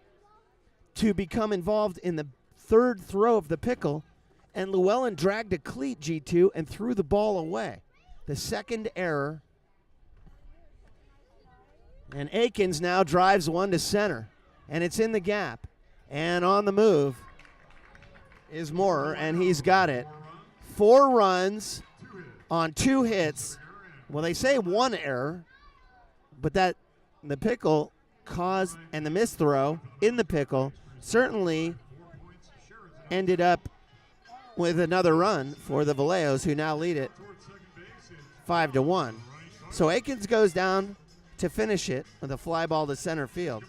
to become involved in the third throw of the pickle, and Llewellyn dragged a cleat, G2, and threw the ball away. The second error. And Akins now drives one to center, and it's in the gap. And on the move is Moorer, and he's got it. 4 runs on 2 hits. Well, they say 1 error, but that the pickle caused, and the missed throw in the pickle certainly ended up with another run for the Vallejos, who now lead it 5-1. So Akins goes down to finish it with a fly ball to center field.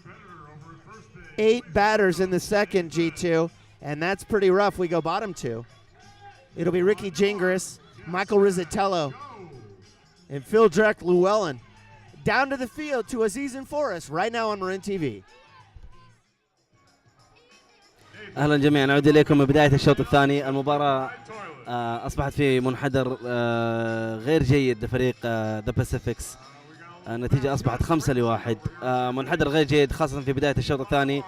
8 batters in the second, G2, and that's pretty rough. We go bottom 2. It'll be Ricky Gingras, Michael Rizzatello, and Phil Dreck Llewellyn. Down to the field to Aziz and Forrest right now on Marin TV. اهلا جميعا، نعود اليكم من بدايه الشوط الثاني. المباراه اصبحت في منحدر غير جيد لفريق ذا باسيفيكس. النتيجه اصبحت 5-1. منحدر غير جيد خاصه في بدايه الشوط الثاني.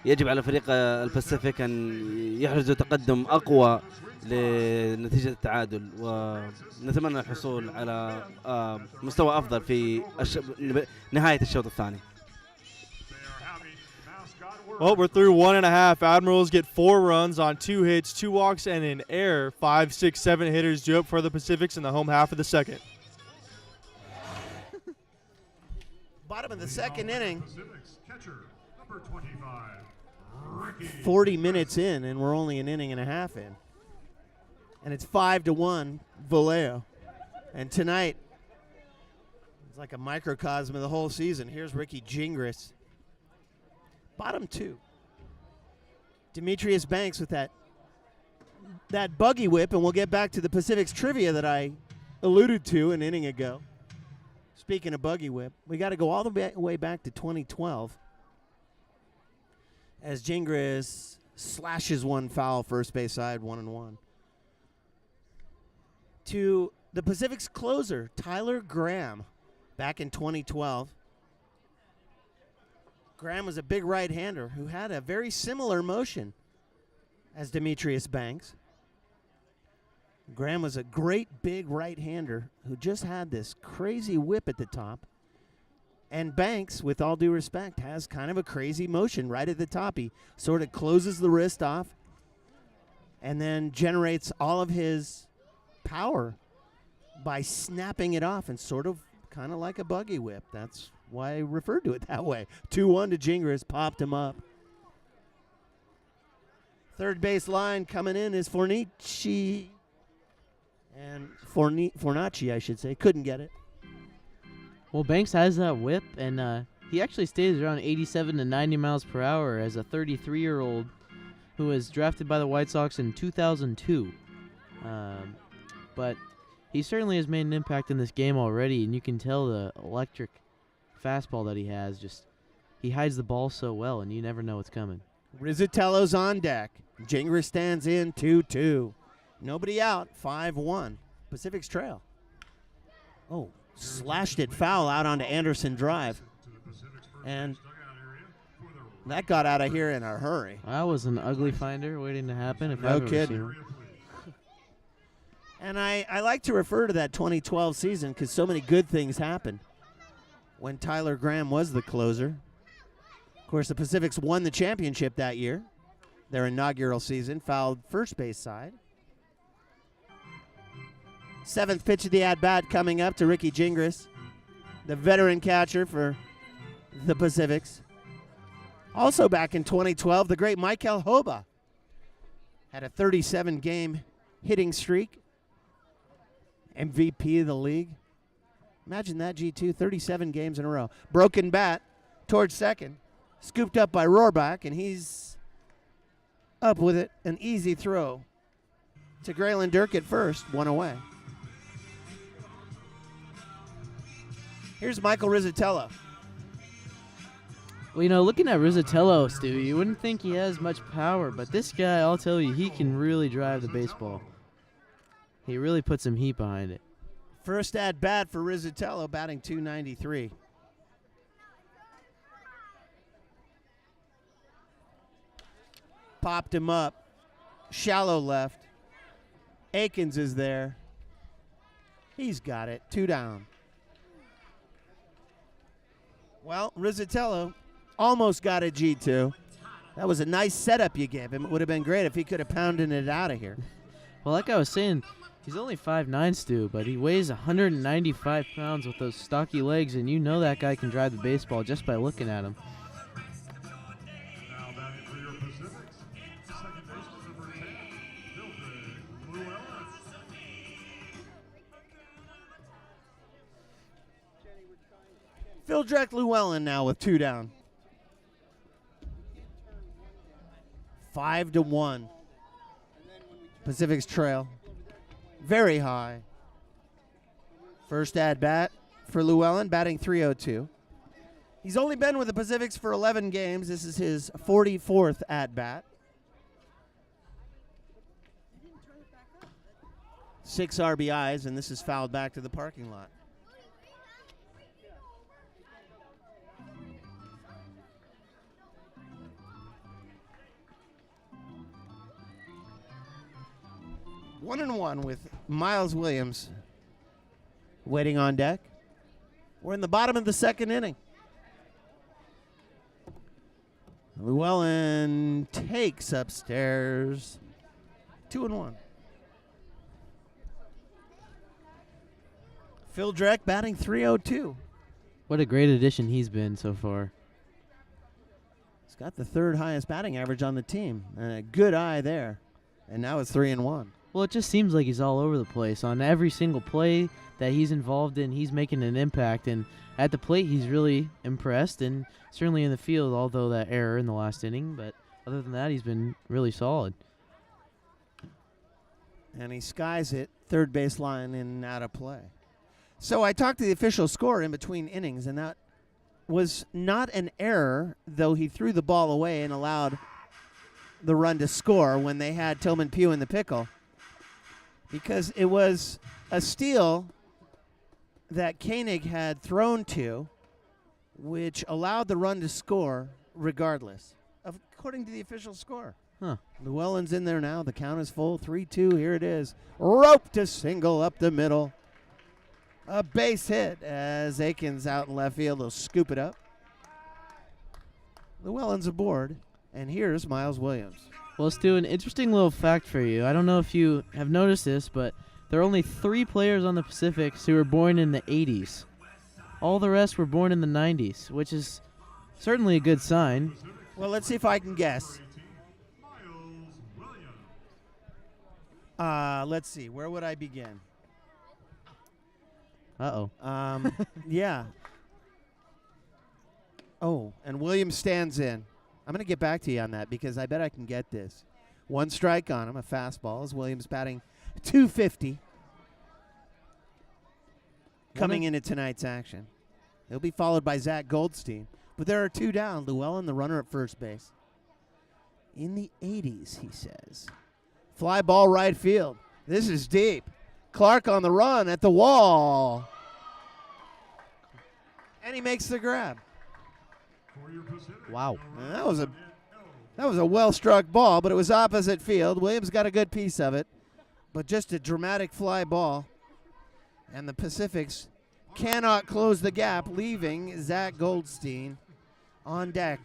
يجب على فريق الباسيفيك ان يحرزوا تقدم اقوى لنتيجه التعادل، ونتمنى الحصول على مستوى افضل في نهايه الشوط الثاني. Well, we're through 1.5. Admirals get 4 runs on 2 hits, 2 walks, and an error. 5, 6, 7 hitters due up for the Pacifics in the home half of the second. Bottom of the second inning. Pacific's catcher, number 25, Ricky. 40 minutes in, and we're only an inning and a half in. And it's 5-1 Vallejo. And tonight, it's like a microcosm of the whole season. Here's Ricky Gingras. Bottom 2. Demetrius Banks with that buggy whip, and we'll get back to the Pacific's trivia that I alluded to an inning ago. Speaking of buggy whip, we got to go all the way back to 2012 as Gingras slashes one foul first base side, 1-1. To the Pacific's closer, Tyler Graham, back in 2012. Graham was a big right-hander who had a very similar motion as Demetrius Banks. Graham was a great big right-hander who just had this crazy whip at the top. And Banks, with all due respect, has kind of a crazy motion right at the top. He sort of closes the wrist off and then generates all of his power by snapping it off, and sort of kind of like a buggy whip. That's why I referred to it that way. 2-1 to Gingras, popped him up. Third base line coming in is Fornici. And Fornacci, I should say, couldn't get it. Well, Banks has that whip, and he actually stays around 87 to 90 miles per hour as a 33-year-old who was drafted by the White Sox in 2002. But he certainly has made an impact in this game already, and you can tell the electric fastball that he has. Just he hides the ball so well, and you never know what's coming. Rizzatello's on deck. Gingras stands in 2-2. Nobody out, 5-1. Pacific's trail. Oh, slashed it foul out onto Anderson Drive. And that got out of here in a hurry. That was an ugly finder waiting to happen. If No I've ever kidding. seen one. And I like to refer to that 2012 season because so many good things happened when Tyler Graham was the closer. Of course, the Pacifics won the championship that year, their inaugural season, fouled first base side. 7th pitch of the at-bat coming up to Ricky Gingras, the veteran catcher for the Pacifics. Also back in 2012, the great Michael Hoba had a 37-game hitting streak. MVP of the league. Imagine that, G2, 37 games in a row. Broken bat towards second. Scooped up by Rohrbaugh, and he's up with it. An easy throw to Graylin Dirk at first, one away. Here's Michael Rizzatello. Well, looking at Rizzatello, Stu, you wouldn't think he has much power, but this guy, I'll tell you, he can really drive the baseball. He really puts some heat behind it. First at bat for Rizzatello, batting .293. Popped him up. Shallow left. Akins is there. He's got it. 2 down. Well, Rizzatello almost got a G2. That was a nice setup you gave him. It would have been great if he could have pounded it out of here. Well, like I was saying, he's only 5'9", Stu, but he weighs 195 pounds with those stocky legs, and you know that guy can drive the baseball just by looking at him. Now batting for your Pacifics, second baseman number 10, Mildred Llewellyn. Phildrek Llewellyn now with 2 down. 5-1. Pacific's trail. Very high. First at bat for Llewellyn, batting .302. He's only been with the Pacifics for 11 games. This is his 44th at bat. 6 RBIs, and this is fouled back to the parking lot. One and one with Miles Williams waiting on deck. We're in the bottom of the second inning. Llewellyn takes upstairs. 2-1. Phildrek batting .302. What a great addition he's been so far. He's got the 3rd highest batting average on the team. And a good eye there. And now it's 3-1. Well, it just seems like he's all over the place. On every single play that he's involved in, he's making an impact. And at the plate, he's really impressed. And certainly in the field, although that error in the last inning. But other than that, he's been really solid. And he skies it, third base line in and out of play. So I talked to the official score in between innings, and that was not an error, though he threw the ball away and allowed the run to score when they had Tillman Pugh in the pickle, because it was a steal that Koenig had thrown to, which allowed the run to score regardless, according to the official score. Huh. Llewellyn's in there now. The count is full. 3-2. Here it is. Rope to single up the middle. A base hit as Akins out in left field. They'll scoop it up. Llewellyn's aboard. And here's Miles Williams. Well, Stu, an interesting little fact for you. I don't know if you have noticed this, but there are only 3 players on the Pacifics who were born in the 80s. All the rest were born in the 90s, which is certainly a good sign. Well, let's see if I can guess. Let's see. Where would I begin? Uh-oh. Yeah. Oh, and Williams stands in. I'm going to get back to you on that because I bet I can get this. 1 strike on him, a fastball. Is Williams batting .250. Coming into tonight's action. He'll be followed by Zach Goldstein. But there are 2 down. Llewellyn, the runner at first base. In the 80s, he says. Fly ball right field. This is deep. Clark on the run at the wall. And he makes the grab. Wow. And that was a well-struck ball, but it was opposite field. Williams got a good piece of it, but just a dramatic fly ball. And the Pacifics cannot close the gap, leaving Zach Goldstein on deck.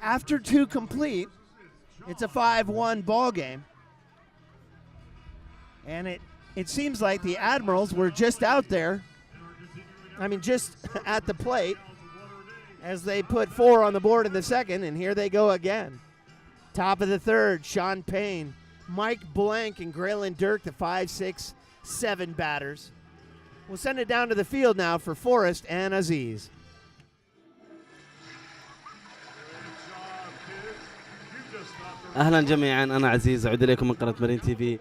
After 2 complete, it's a 5-1 ball game. And it seems like the Admirals were just out there. I mean, just at the plate as they put 4 on the board in the second, and here they go again. Top of the third, Sean Payne, Mike Blank, and Graylin Dirk, the 5, 6, 7 batters. We'll send it down to the field now for Forrest and Aziz. اهلا جميعا، انا عزيز، اعود اليكم من قناه مارين تي في.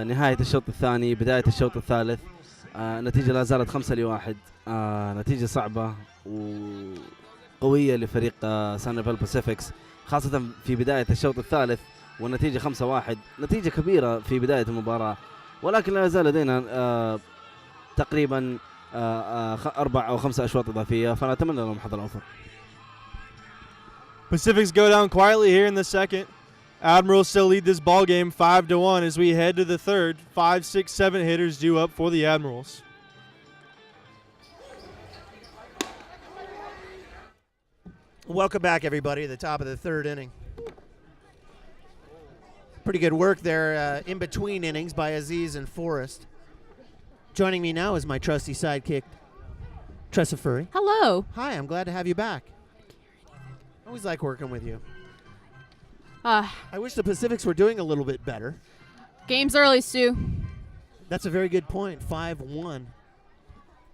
نهايه الشوط الثاني، بدايه الشوط الثالث. النتيجة لا زالت 5-1. نتيجة صعبة وقوية لفريق سان رافيل باسيفيكس، خاصة في بداية الشوط الثالث، والنتيجة 5-1 نتيجة كبيرة في بداية المباراة، ولكن لا يزال لدينا تقريبا 4 أو 5 أشواط إضافية، فنتمنى لهم حظ الأوفر. Pacifics go down quietly here in the second. Admirals still lead this ball game 5-1 as we head to the third. 5, 6, 7 hitters due up for the Admirals. Welcome back, everybody, to the top of the third inning. Pretty good work there in between innings by Aziz and Forrest. Joining me now is my trusty sidekick, Tressa Furry. Hello. Hi, I'm glad to have you back. Always like working with you. I wish the Pacifics were doing a little bit better. Game's early, Stu. That's a very good point. 5-1.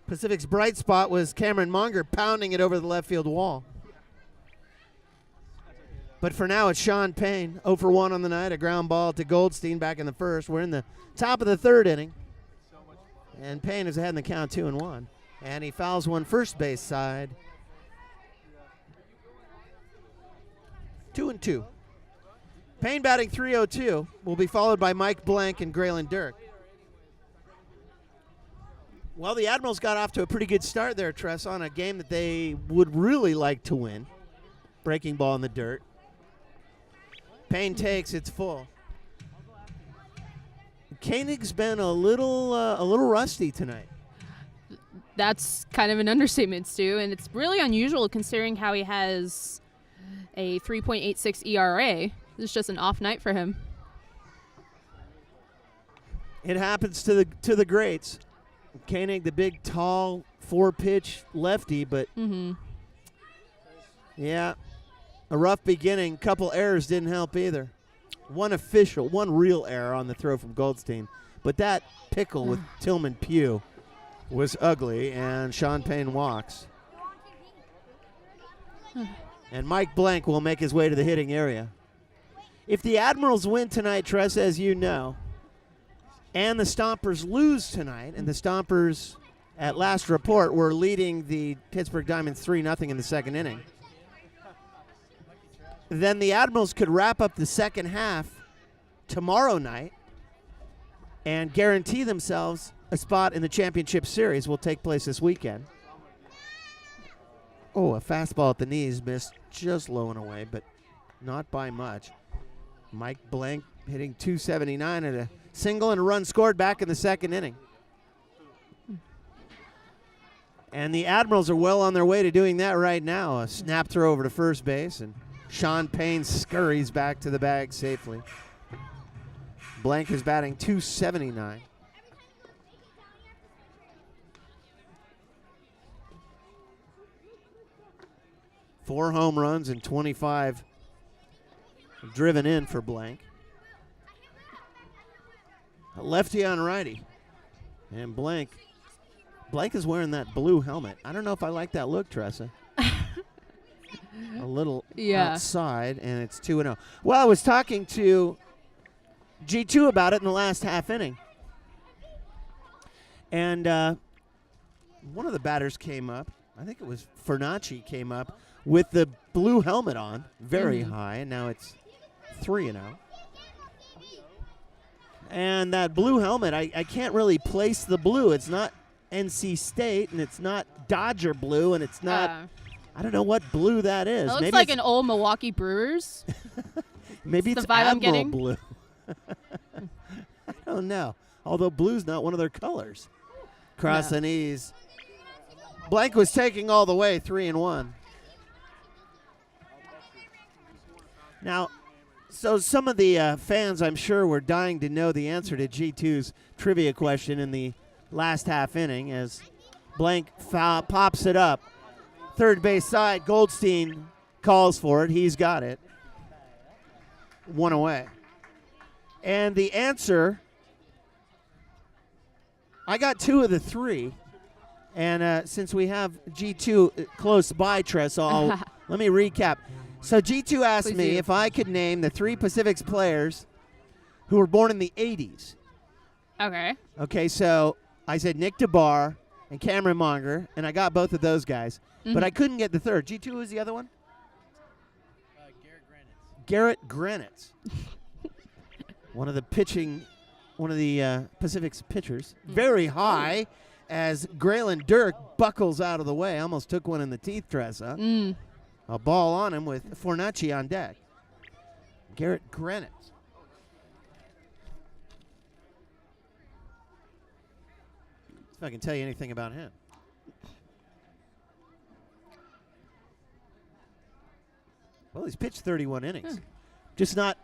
Pacific's bright spot was Cameron Monger pounding it over the left field wall. But for now, it's Sean Payne, 0 for 1 on the night, a ground ball to Goldstein back in the first. We're in the top of the third inning. And Payne is ahead in the count 2-1. And he fouls one first base side. 2-2. Payne batting .302 will be followed by Mike Blank and Graylin Dirk. Well, the Admirals got off to a pretty good start there, Tress, on a game that they would really like to win. Breaking ball in the dirt. Payne takes, it's full. Koenig's been a little rusty tonight. That's kind of an understatement, Stu, and it's really unusual considering how he has a 3.86 ERA. This is just an off night for him. It happens to the greats. Koenig, the big, tall, 4-pitch lefty, but yeah, a rough beginning. Couple errors didn't help either. One real error on the throw from Goldstein, but that pickle with Tillman Pugh was ugly, and Sean Payne walks. And Mike Blank will make his way to the hitting area. If the Admirals win tonight, Tress, as you know, and the Stompers lose tonight, and the Stompers, at last report, were leading the Pittsburgh Diamonds 3-0 in the second inning, then the Admirals could wrap up the second half tomorrow night and guarantee themselves a spot in the championship series will take place this weekend. Oh, a fastball at the knees missed just low and away, but not by much. Mike Blank hitting .279 at a single and a run scored back in the second inning. And the Admirals are well on their way to doing that right now. A snap throw over to first base, and Sean Payne scurries back to the bag safely. Blank is batting .279. Four home runs and 25 driven in for Blank. A lefty on righty. And Blank is wearing that blue helmet. I don't know if I like that look, Tressa. A little outside, and it's 2-0. Well, I was talking to G2 about it in the last half inning. And one of the batters came up. I think it was Fernacci came up with the blue helmet on, very high, and now it's 3-0. And that blue helmet, I can't really place the blue. It's not NC State, and it's not Dodger blue, and it's not, I don't know what blue that is. It looks maybe like an old Milwaukee Brewers. Maybe it's it's the vibe I'm Admiral getting. blue. I don't know. Although blue's not one of their colors. Cross the knees. Blank was taking all the way, 3-1. Now, so some of the fans, I'm sure, were dying to know the answer to G2's trivia question in the last half inning as Blank pops it up. Third base side, Goldstein calls for it. He's got it. One away. And the answer, I got two of the three. And since we have G2 close by, Tress, let me recap. So G2 asked me if I could name the three Pacifics players who were born in the 80s. Okay. Okay, so I said Nick DeBar and Cameron Monger, and I got both of those guys. But I couldn't get the third. G2 was the other one? Garrett Granitz. One of the Pacific's pitchers. Very high as Graylin Dirk buckles out of the way. Almost took one in the teeth, Tressa. A ball on him with Fornacci on deck. Garrett Granitz. If I can tell you anything about him. Well, he's pitched 31 innings. Just not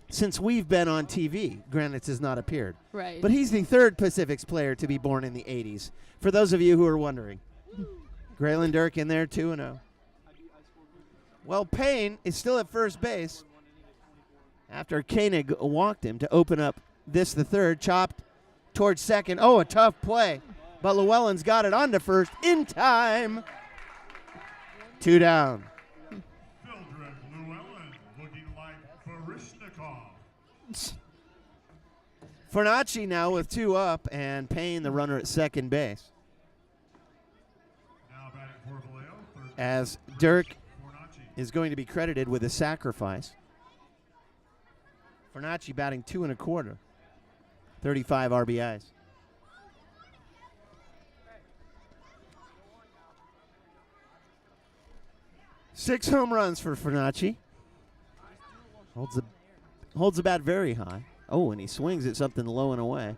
since we've been on TV. Granitz has not appeared. Right. But he's the third Pacifics player to be born in the 80s, for those of you who are wondering. Graylin Dirk in there, 2-0. Well, Payne is still at first base after Koenig walked him to open up this, the third, chopped towards second. Oh, a tough play. But Llewellyn's got it onto first in time. 2 down. Mildred Llewellyn looking like Baryshnikov. Fornacci now with 2 up, and Payne, the runner at second base. Now batting for Vallejo, third As Dirk Fornacci. is going to be credited with a sacrifice. Fornacci batting 2 1/4. 35 RBIs. Six home runs for Fornacci. Holds the bat very high. Oh, and he swings at something low and away.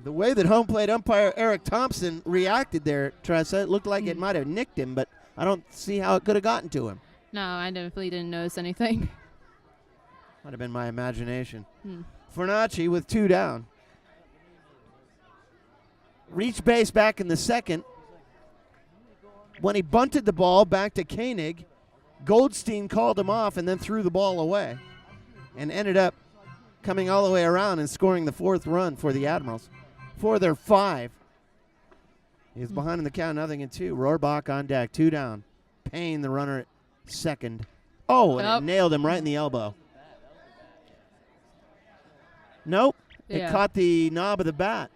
The way that home plate umpire Eric Thompson reacted there, Tressa, it looked like it might have nicked him, but I don't see how it could have gotten to him. No, I definitely didn't notice anything. Might have been my imagination. Fornacci with 2 down. Reached base back in the second. When he bunted the ball back to Koenig, Goldstein called him off and then threw the ball away and ended up coming all the way around and scoring the 4th run for the Admirals for their 5. He's behind in the count, 0-2. Rohrbach on deck, 2 down. Payne, the runner at second. Oh, and it nailed him right in the elbow. Nope. It caught the knob of the bat.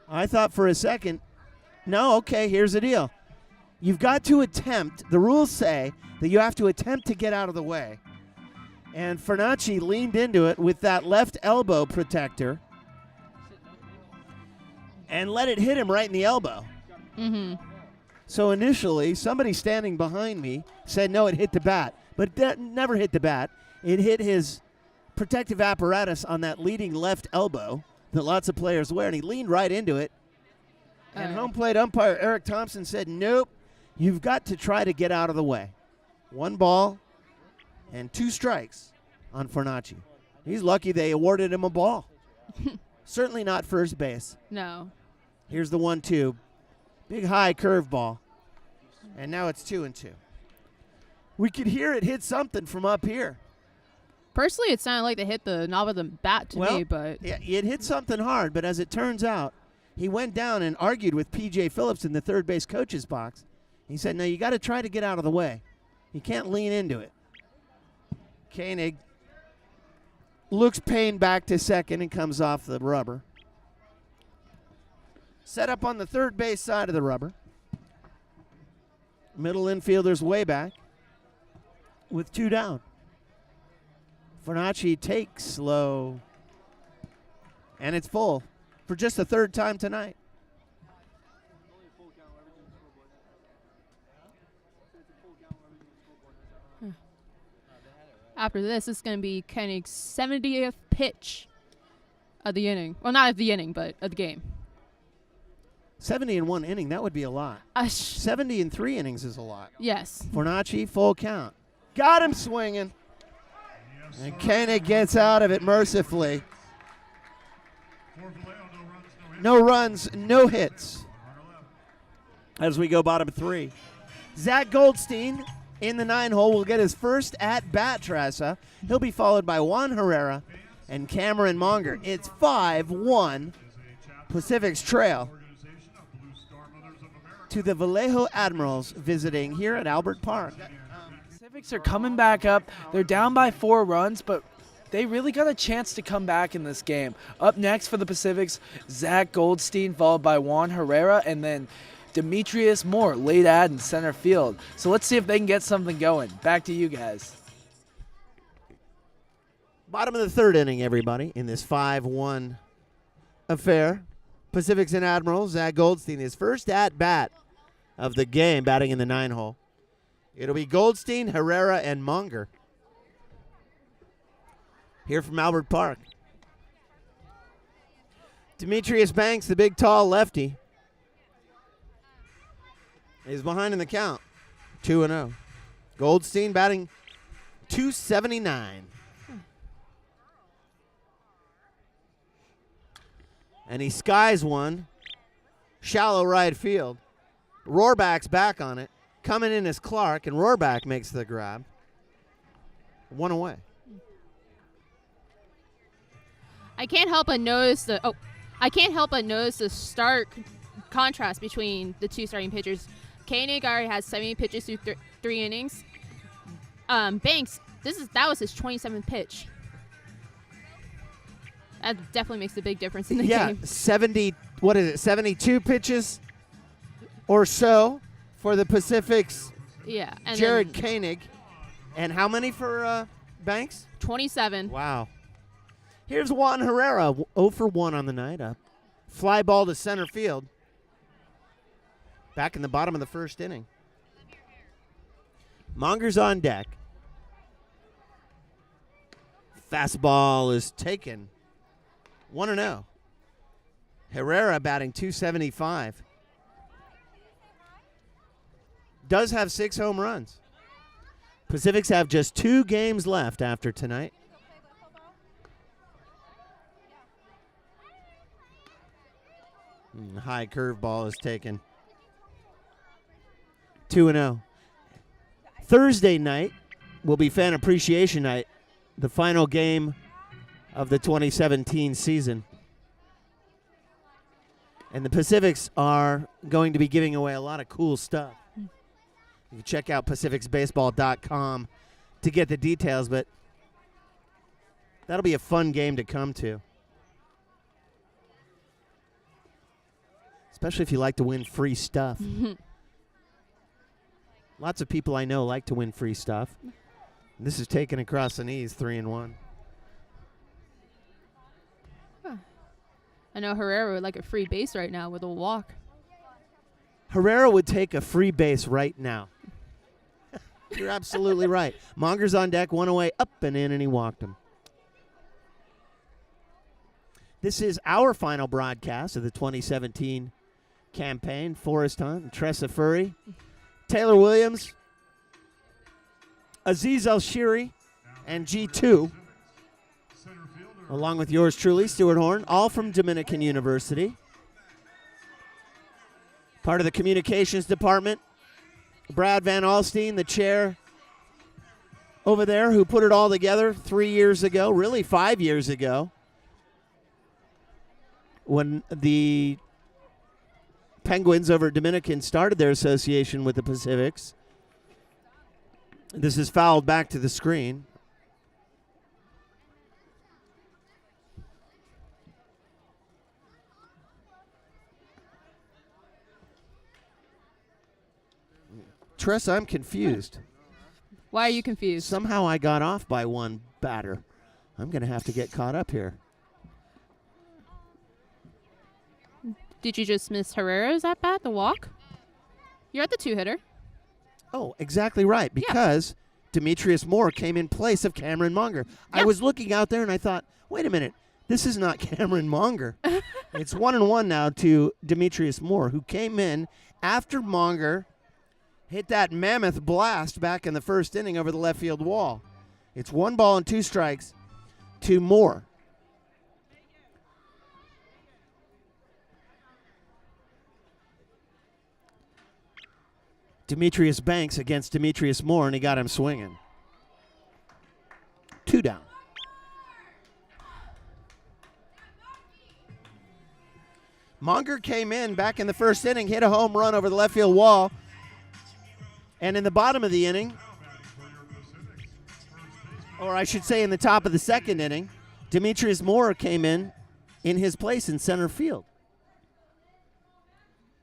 I thought for a second, no, okay, here's the deal. You've got to attempt, the rules say that you have to attempt to get out of the way. And Fornacci leaned into it with that left elbow protector and let it hit him right in the elbow. So initially, somebody standing behind me said, no, it hit the bat. But that never hit the bat. It hit his protective apparatus on that leading left elbow that lots of players wear, and he leaned right into it. And home plate umpire Eric Thompson said, nope, you've got to try to get out of the way. 1 ball and 2 strikes on Fornacci. He's lucky they awarded him a ball. Certainly not first base. No. Here's the 1-2. Big high curveball. And now it's 2-2. We could hear it hit something from up here. Personally, it sounded like they hit the knob of the bat to me, but yeah, it hit something hard, but as it turns out, he went down and argued with P.J. Phillips in the third base coach's box. He said, no, you got to try to get out of the way. You can't lean into it. Koenig looks Payne back to second and comes off the rubber. Set up on the third base side of the rubber. Middle infielder's way back with 2 down. Fornacci takes low. And it's full for just the 3rd time tonight. after this, it's going to be Koenig's 70th pitch of the inning. Well, not of the inning, but of the game. 70 in 1 inning, that would be a lot. 70 in 3 innings is a lot. Yes. Fornacci, full count. Got him swinging. And Koenig gets out of it mercifully. No runs, no hits. As we go bottom 3. Zach Goldstein in the 9-hole will get his first at-bat, Tressa. He'll be followed by Juan Herrera and Cameron Monger. It's 5-1 Pacific's trail to the Vallejo Admirals visiting here at Albert Park. Pacifics are coming back up. They're down by 4 runs, but they really got a chance to come back in this game. Up next for the Pacifics, Zach Goldstein, followed by Juan Herrera, and then Demetrius Moore, late ad in center field. So let's see if they can get something going. Back to you guys. Bottom of the third inning, everybody, in this 5-1 affair. Pacifics and Admirals, Zach Goldstein, his first at-bat of the game, batting in the 9-hole. It'll be Goldstein, Herrera, and Monger. Here from Albert Park. Demetrius Banks, the big, tall lefty, is behind in the count, 2-0. Goldstein batting .279. And he skies one, shallow right field. Rohrback's back on it. Coming in is Clark, and Rohrback makes the grab. One away. I can't help but notice the stark contrast between the two starting pitchers. Koenig already has 70 pitches through 3 innings. Banks, that was his 27th pitch. That definitely makes a big difference in the game. 72 pitches or so for the Pacifics. Yeah. And Jared then Koenig. And how many for Banks? 27. Wow. Here's Juan Herrera, 0 for 1 on the night. A fly ball to center field. Back in the bottom of the first inning. Monger's on deck. Fastball is taken. 1-0. Herrera batting .275. Does have 6 home runs. Pacifics have just 2 games left after tonight. High curveball is taken. 2-0. Thursday night will be Fan Appreciation Night, the final game of the 2017 season. And the Pacifics are going to be giving away a lot of cool stuff. You can check out pacificsbaseball.com to get the details, but that'll be a fun game to come to. Especially if you like to win free stuff. Lots of people I know like to win free stuff. This is taken across the knees, 3-1. I know Herrera would like a free base right now with a walk. Herrera would take a free base right now. You're absolutely right. Monger's on deck, 1 away, up and in, and he walked him. This is our final broadcast of the 2017 campaign. Forrest Hunt, Tressa Furry, Taylor Williams, Aziz El-Shiri, and G2, along with yours truly, Stuart Horn, all from Dominican University. Part of the communications department. Brad Van Alstine, the chair over there, who put it all together 3 years ago, really 5 years ago, when the Penguins over at Dominican started their association with the Pacifics. This is fouled back to the screen. Tress, I'm confused. Why are you confused? Somehow I got off by one batter. I'm going to have to get caught up here. Did you just miss Herrera's at bat, the walk? You're at the 2-hitter. Oh, exactly right, because Demetrius Moore came in place of Cameron Monger. I was looking out there and I thought, wait a minute, this is not Cameron Monger. It's 1-1 now to Demetrius Moore, who came in after Monger hit that mammoth blast back in the first inning over the left field wall. It's 1 ball and 2 strikes to Moore. Demetrius Banks against Demetrius Moore, and he got him swinging. 2 down. Monger came in back in the first inning, hit a home run over the left field wall. And in the bottom of the inning, or I should say in the top of the second inning, Demetrius Moore came in his place in center field,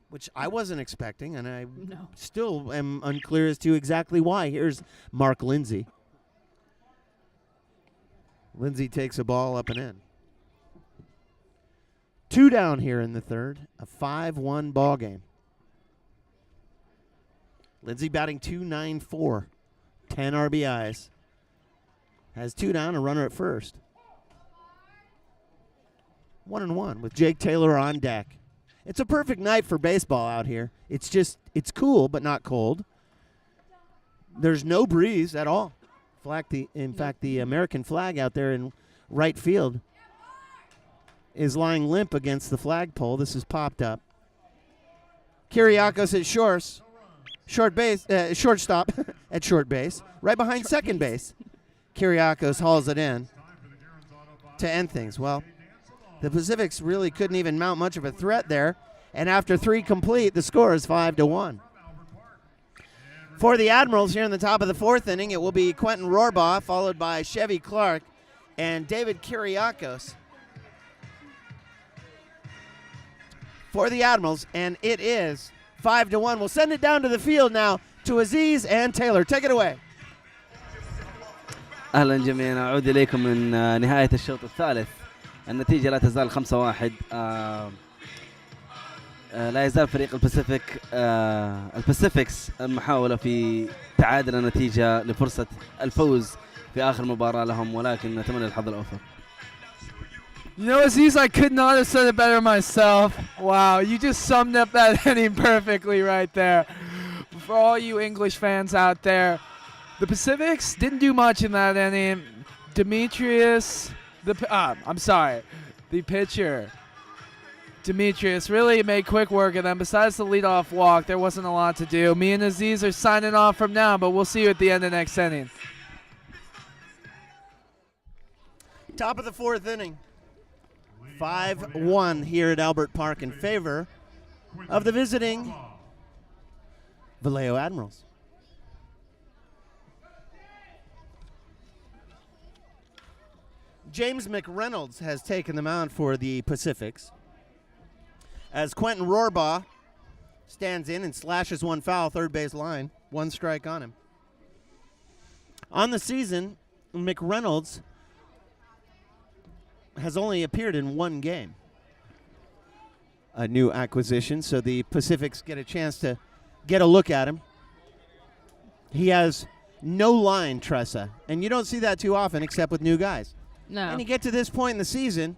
which I wasn't expecting, and I still am unclear as to exactly why. Here's Mark Lindsay. Lindsay takes a ball up and in. 2 down here in the third, a 5-1 ball game. Lindsay batting .294, 10 RBIs. Has 2 down, a runner at first. 1-1 with Jake Taylor on deck. It's a perfect night for baseball out here. It's cool, but not cold. There's no breeze at all. In fact, the American flag out there in right field is lying limp against the flagpole. This is popped up. Kiriakos at shortstop at short base, right behind second base. Kiriakos hauls it in to end things. Well, the Pacifics really couldn't even mount much of a threat there, and after 3 complete, the score is 5-1. For the Admirals here in the top of the 4th inning, it will be Quentin Rohrbaugh, followed by Chevy Clark and David Kiriakos. For the Admirals, and it is 5-1. We'll send it down to the field now to Aziz and Taylor. Take it away. اهلا جميعا، اعود اليكم من نهايه الشوط الثالث. النتيجه لا تزال 5-1. لا يزال فريق الباسيفيكس محاولة في تعادل النتيجة لفرصة الفوز في آخر مباراة لهم، ولكن نتمنى الحظ الأوفر. You know, Aziz, I could not have said it better myself. Wow, you just summed up that inning perfectly right there. For all you English fans out there, the Pacifics didn't do much in that inning. Demetrius, the pitcher, Demetrius really made quick work of them. Besides the leadoff walk, there wasn't a lot to do. Me and Aziz are signing off from now, but we'll see you at the end of next inning. Top of the 4th inning. 5-1 here at Albert Park in favor of the visiting Vallejo Admirals. James McReynolds has taken the mound for the Pacifics, as Quentin Rohrbaugh stands in and slashes one foul, third base line. 1 strike on him. On the season, McReynolds has only appeared in 1 game. A new acquisition, so the Pacifics get a chance to get a look at him. He has no line, Tressa, and you don't see that too often except with new guys. No. And you get to this point in the season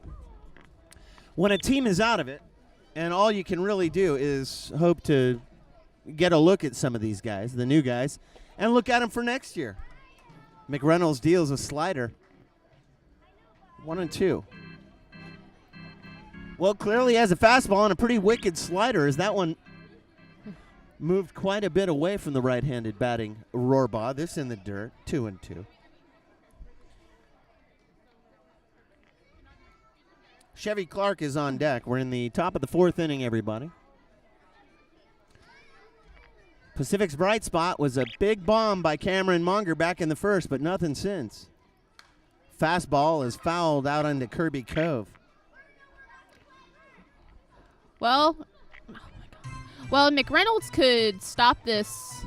when a team is out of it, and all you can really do is hope to get a look at some of these guys, the new guys, and look at them for next year. McReynolds deals a slider. 1-2. Well, clearly has a fastball and a pretty wicked slider, as that one moved quite a bit away from the right-handed batting Rohrbaugh. This in the dirt. 2-2. Chevy Clark is on deck. We're in the top of the 4th inning, everybody. Pacific's bright spot was a big bomb by Cameron Monger back in the 1st, but nothing since. Fastball is fouled out into Kirby Cove. Well, McReynolds could stop this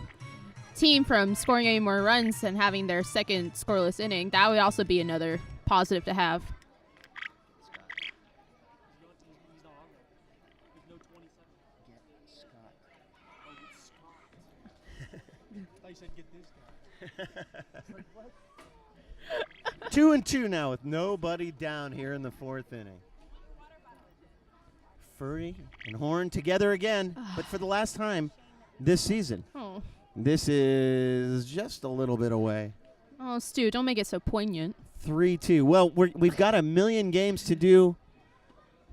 team from scoring any more runs and having their second scoreless inning. That would also be another positive to have. Two and two now with nobody down here in the 4th inning. Furry and Horn together again, but for the last time this season. Oh. This is just a little bit away. Oh, Stu, don't make it so poignant. 3-2. Well, we've got 1,000,000 games to do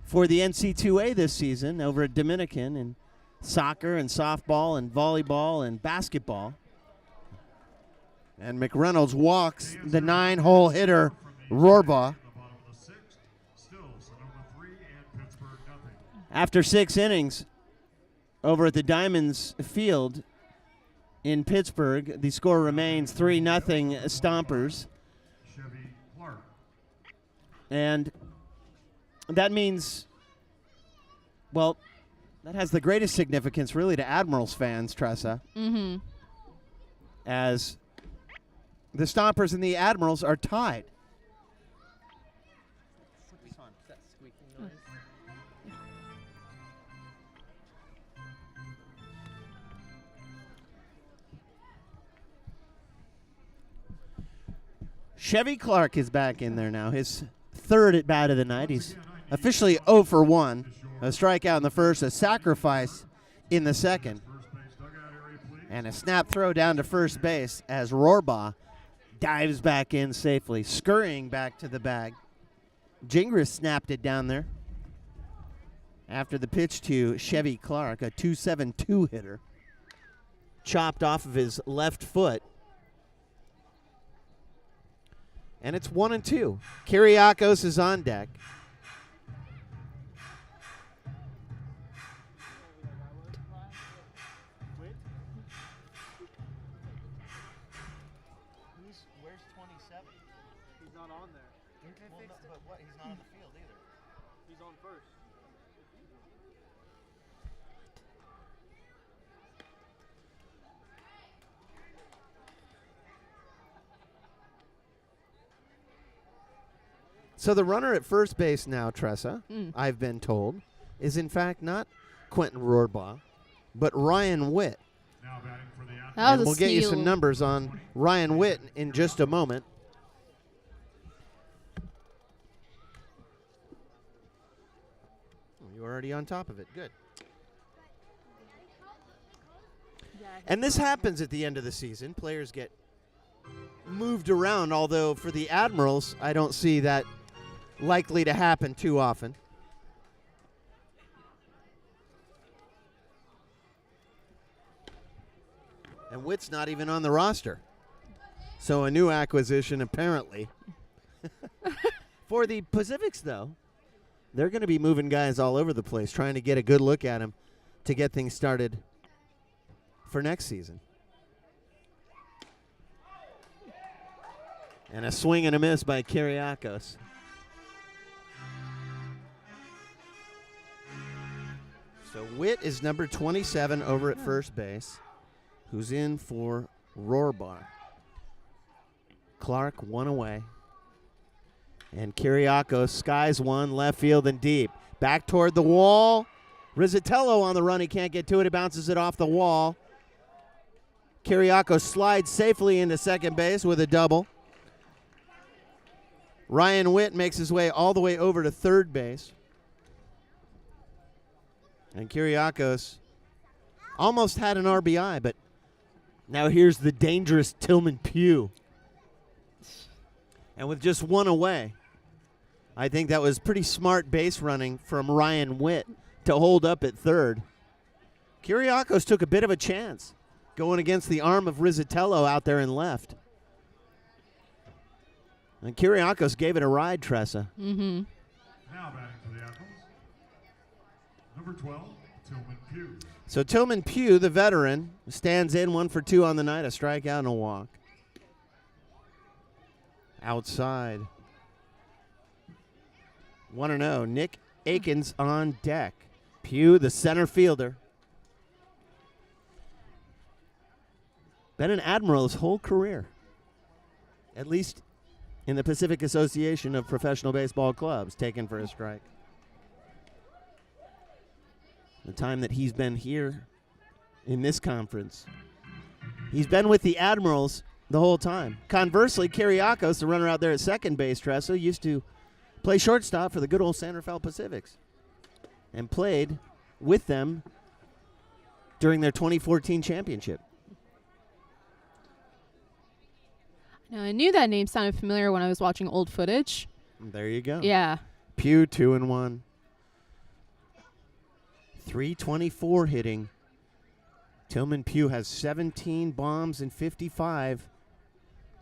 for the NC2A this season over at Dominican, in soccer and softball and volleyball and basketball. And McReynolds walks the 9-hole hitter, Rohrbaugh. After 6 innings over at the Diamonds Field in Pittsburgh, the score remains 3-0 Stompers. And that means, well, that has the greatest significance really to Admirals fans, Tressa, Mm-hmm. as the Stompers and the Admirals are tied. Chevy Clark is back in there now. His third at bat of the night. He's officially 0 for 1. A strikeout in the first, a sacrifice in the second, and a snap throw down to first base as Rohrbaugh dives back in safely, scurrying back to the bag. Gingras snapped it down there after the pitch to Chevy Clark, a 2.72 hitter, chopped off of his left foot. And it's 1-2. Kyriakos is on deck. Where's 27? He's not on there. But what? He's not on the field either. He's on first. So the runner at first base now, Tressa, I've been told, is in fact not Quentin Rohrbaugh, but Ryan Witt. Now batting for the Admirals. That was And a we'll get you steal. some numbers on Ryan Witt in just a moment. You're already on top of it. Good. And this happens at the end of the season. Players get moved around, although for the Admirals, I don't see that likely to happen too often. And Witt's not even on the roster. So a new acquisition, apparently. For the Pacifics, though, they're going to be moving guys all over the place, trying to get a good look at them to get things started for next season. And a swing and a miss by Kyriakos. So Witt is number 27 over at first base, who's in for Rohrbaugh. Clark one away. And Kyriakos skies one, left field and deep. Back toward the wall. Rizzatello on the run. He can't get to it. He bounces it off the wall. Kyriakos slides safely into second base with a double. Ryan Witt makes his way all the way over to third base. And Kyriakos almost had an RBI, but now here's the dangerous Tillman Pugh. And with just one away, I think that was pretty smart base running from Ryan Witt to hold up at third. Kyriakos took a bit of a chance going against the arm of Rizzatello out there in left. And Kyriakos gave it a ride, Tressa. Mm-hmm. Now batting for the Admirals. Number 12, Tillman Pugh. So Tillman Pugh, the veteran, stands in 1 for 2 on the night, a strikeout and a walk. Outside. 1-0. Nick Akins on deck. Pugh, the center fielder. Been an Admiral his whole career, at least in the Pacific Association of Professional Baseball Clubs, taken for a strike. The time that he's been here in this conference, he's been with the Admirals the whole time. Conversely, Kyriakos, the runner out there at second base, Tresso, used to play shortstop for the good old San Rafael Pacifics and played with them during their 2014 championship. Now, I knew that name sounded familiar when I was watching old footage. There you go. Yeah. Pugh, 2-1. 324 hitting. Tillman Pugh has 17 bombs and 55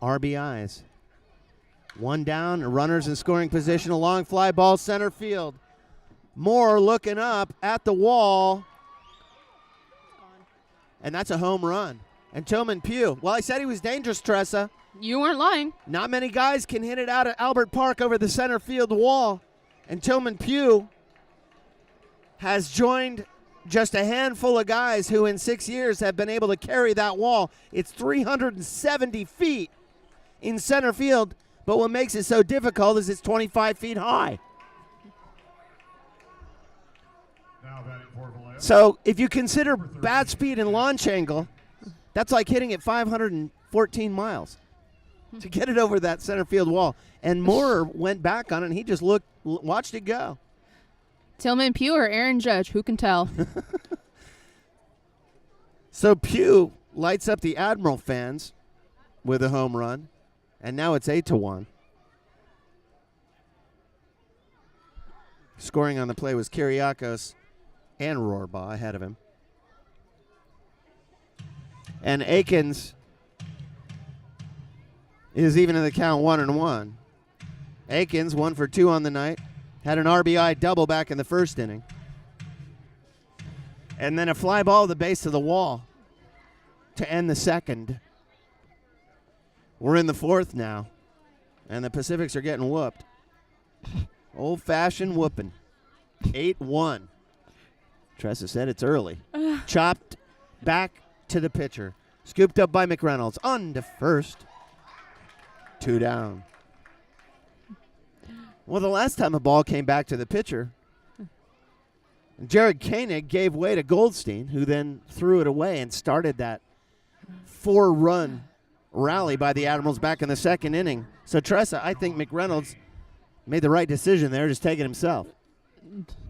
RBIs. One down, runners in scoring position, a long fly ball center field. Moore looking up at the wall. And that's a home run. And Tillman Pugh, well, I said he was dangerous, Tressa. You weren't lying. Not many guys can hit it out at Albert Park over the center field wall. And Tillman Pugh has joined just a handful of guys who in 6 years have been able to carry that wall. It's 370 feet in center field, but what makes it so difficult is it's 25 feet high. Now batting for Vallejo. So if you consider bat speed and launch angle, that's like hitting it 514 miles to get it over that center field wall. And Moore went back on it, and he just watched it go. Tillman Pugh or Aaron Judge, who can tell? So Pugh lights up the Admiral fans with a home run, and now it's 8-1. Scoring on the play was Kiriakos and Rohrbaugh ahead of him. And Akins is even in the count 1-1. Akins 1 for 2 on the night. Had an RBI double back in the first inning. And then a fly ball to the base of the wall to end the second. We're in the fourth now, and the Pacifics are getting whooped. Old-fashioned whooping. 8-1. Tressa said it's early. Chopped back to the pitcher. Scooped up by McReynolds. On to first. 2 down. Well, the last time a ball came back to the pitcher, Jared Koenig gave way to Goldstein, who then threw it away and started that 4-run rally by the Admirals back in the second inning. So, Tressa, I think McReynolds made the right decision there, just taking himself.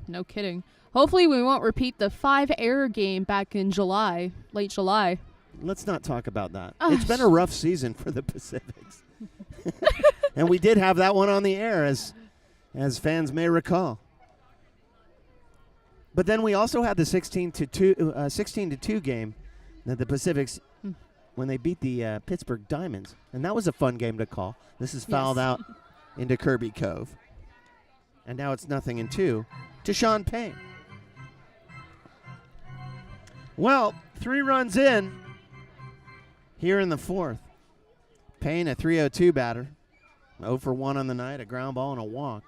No kidding. Hopefully we won't repeat the 5-error game back in July, late July. Let's not talk about that. It's been a rough season for the Pacifics. And we did have that one on the air, as fans may recall. But then we also had the 16-2 game that the Pacifics, when they beat the Pittsburgh Diamonds, and that was a fun game to call. This is fouled out into Kirby Cove, and now it's 0-2 to Sean Payne. Well, 3 runs in here in the fourth. Payne, a 3-0-2 batter, 0 for 1 on the night, a ground ball and a walk.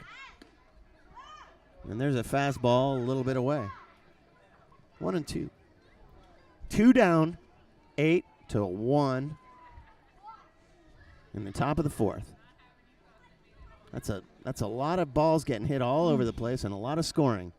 And there's a fastball a little bit away. 1-2. 2 down, 8-1 in the top of the fourth. That's a lot of balls getting hit all over the place and a lot of scoring.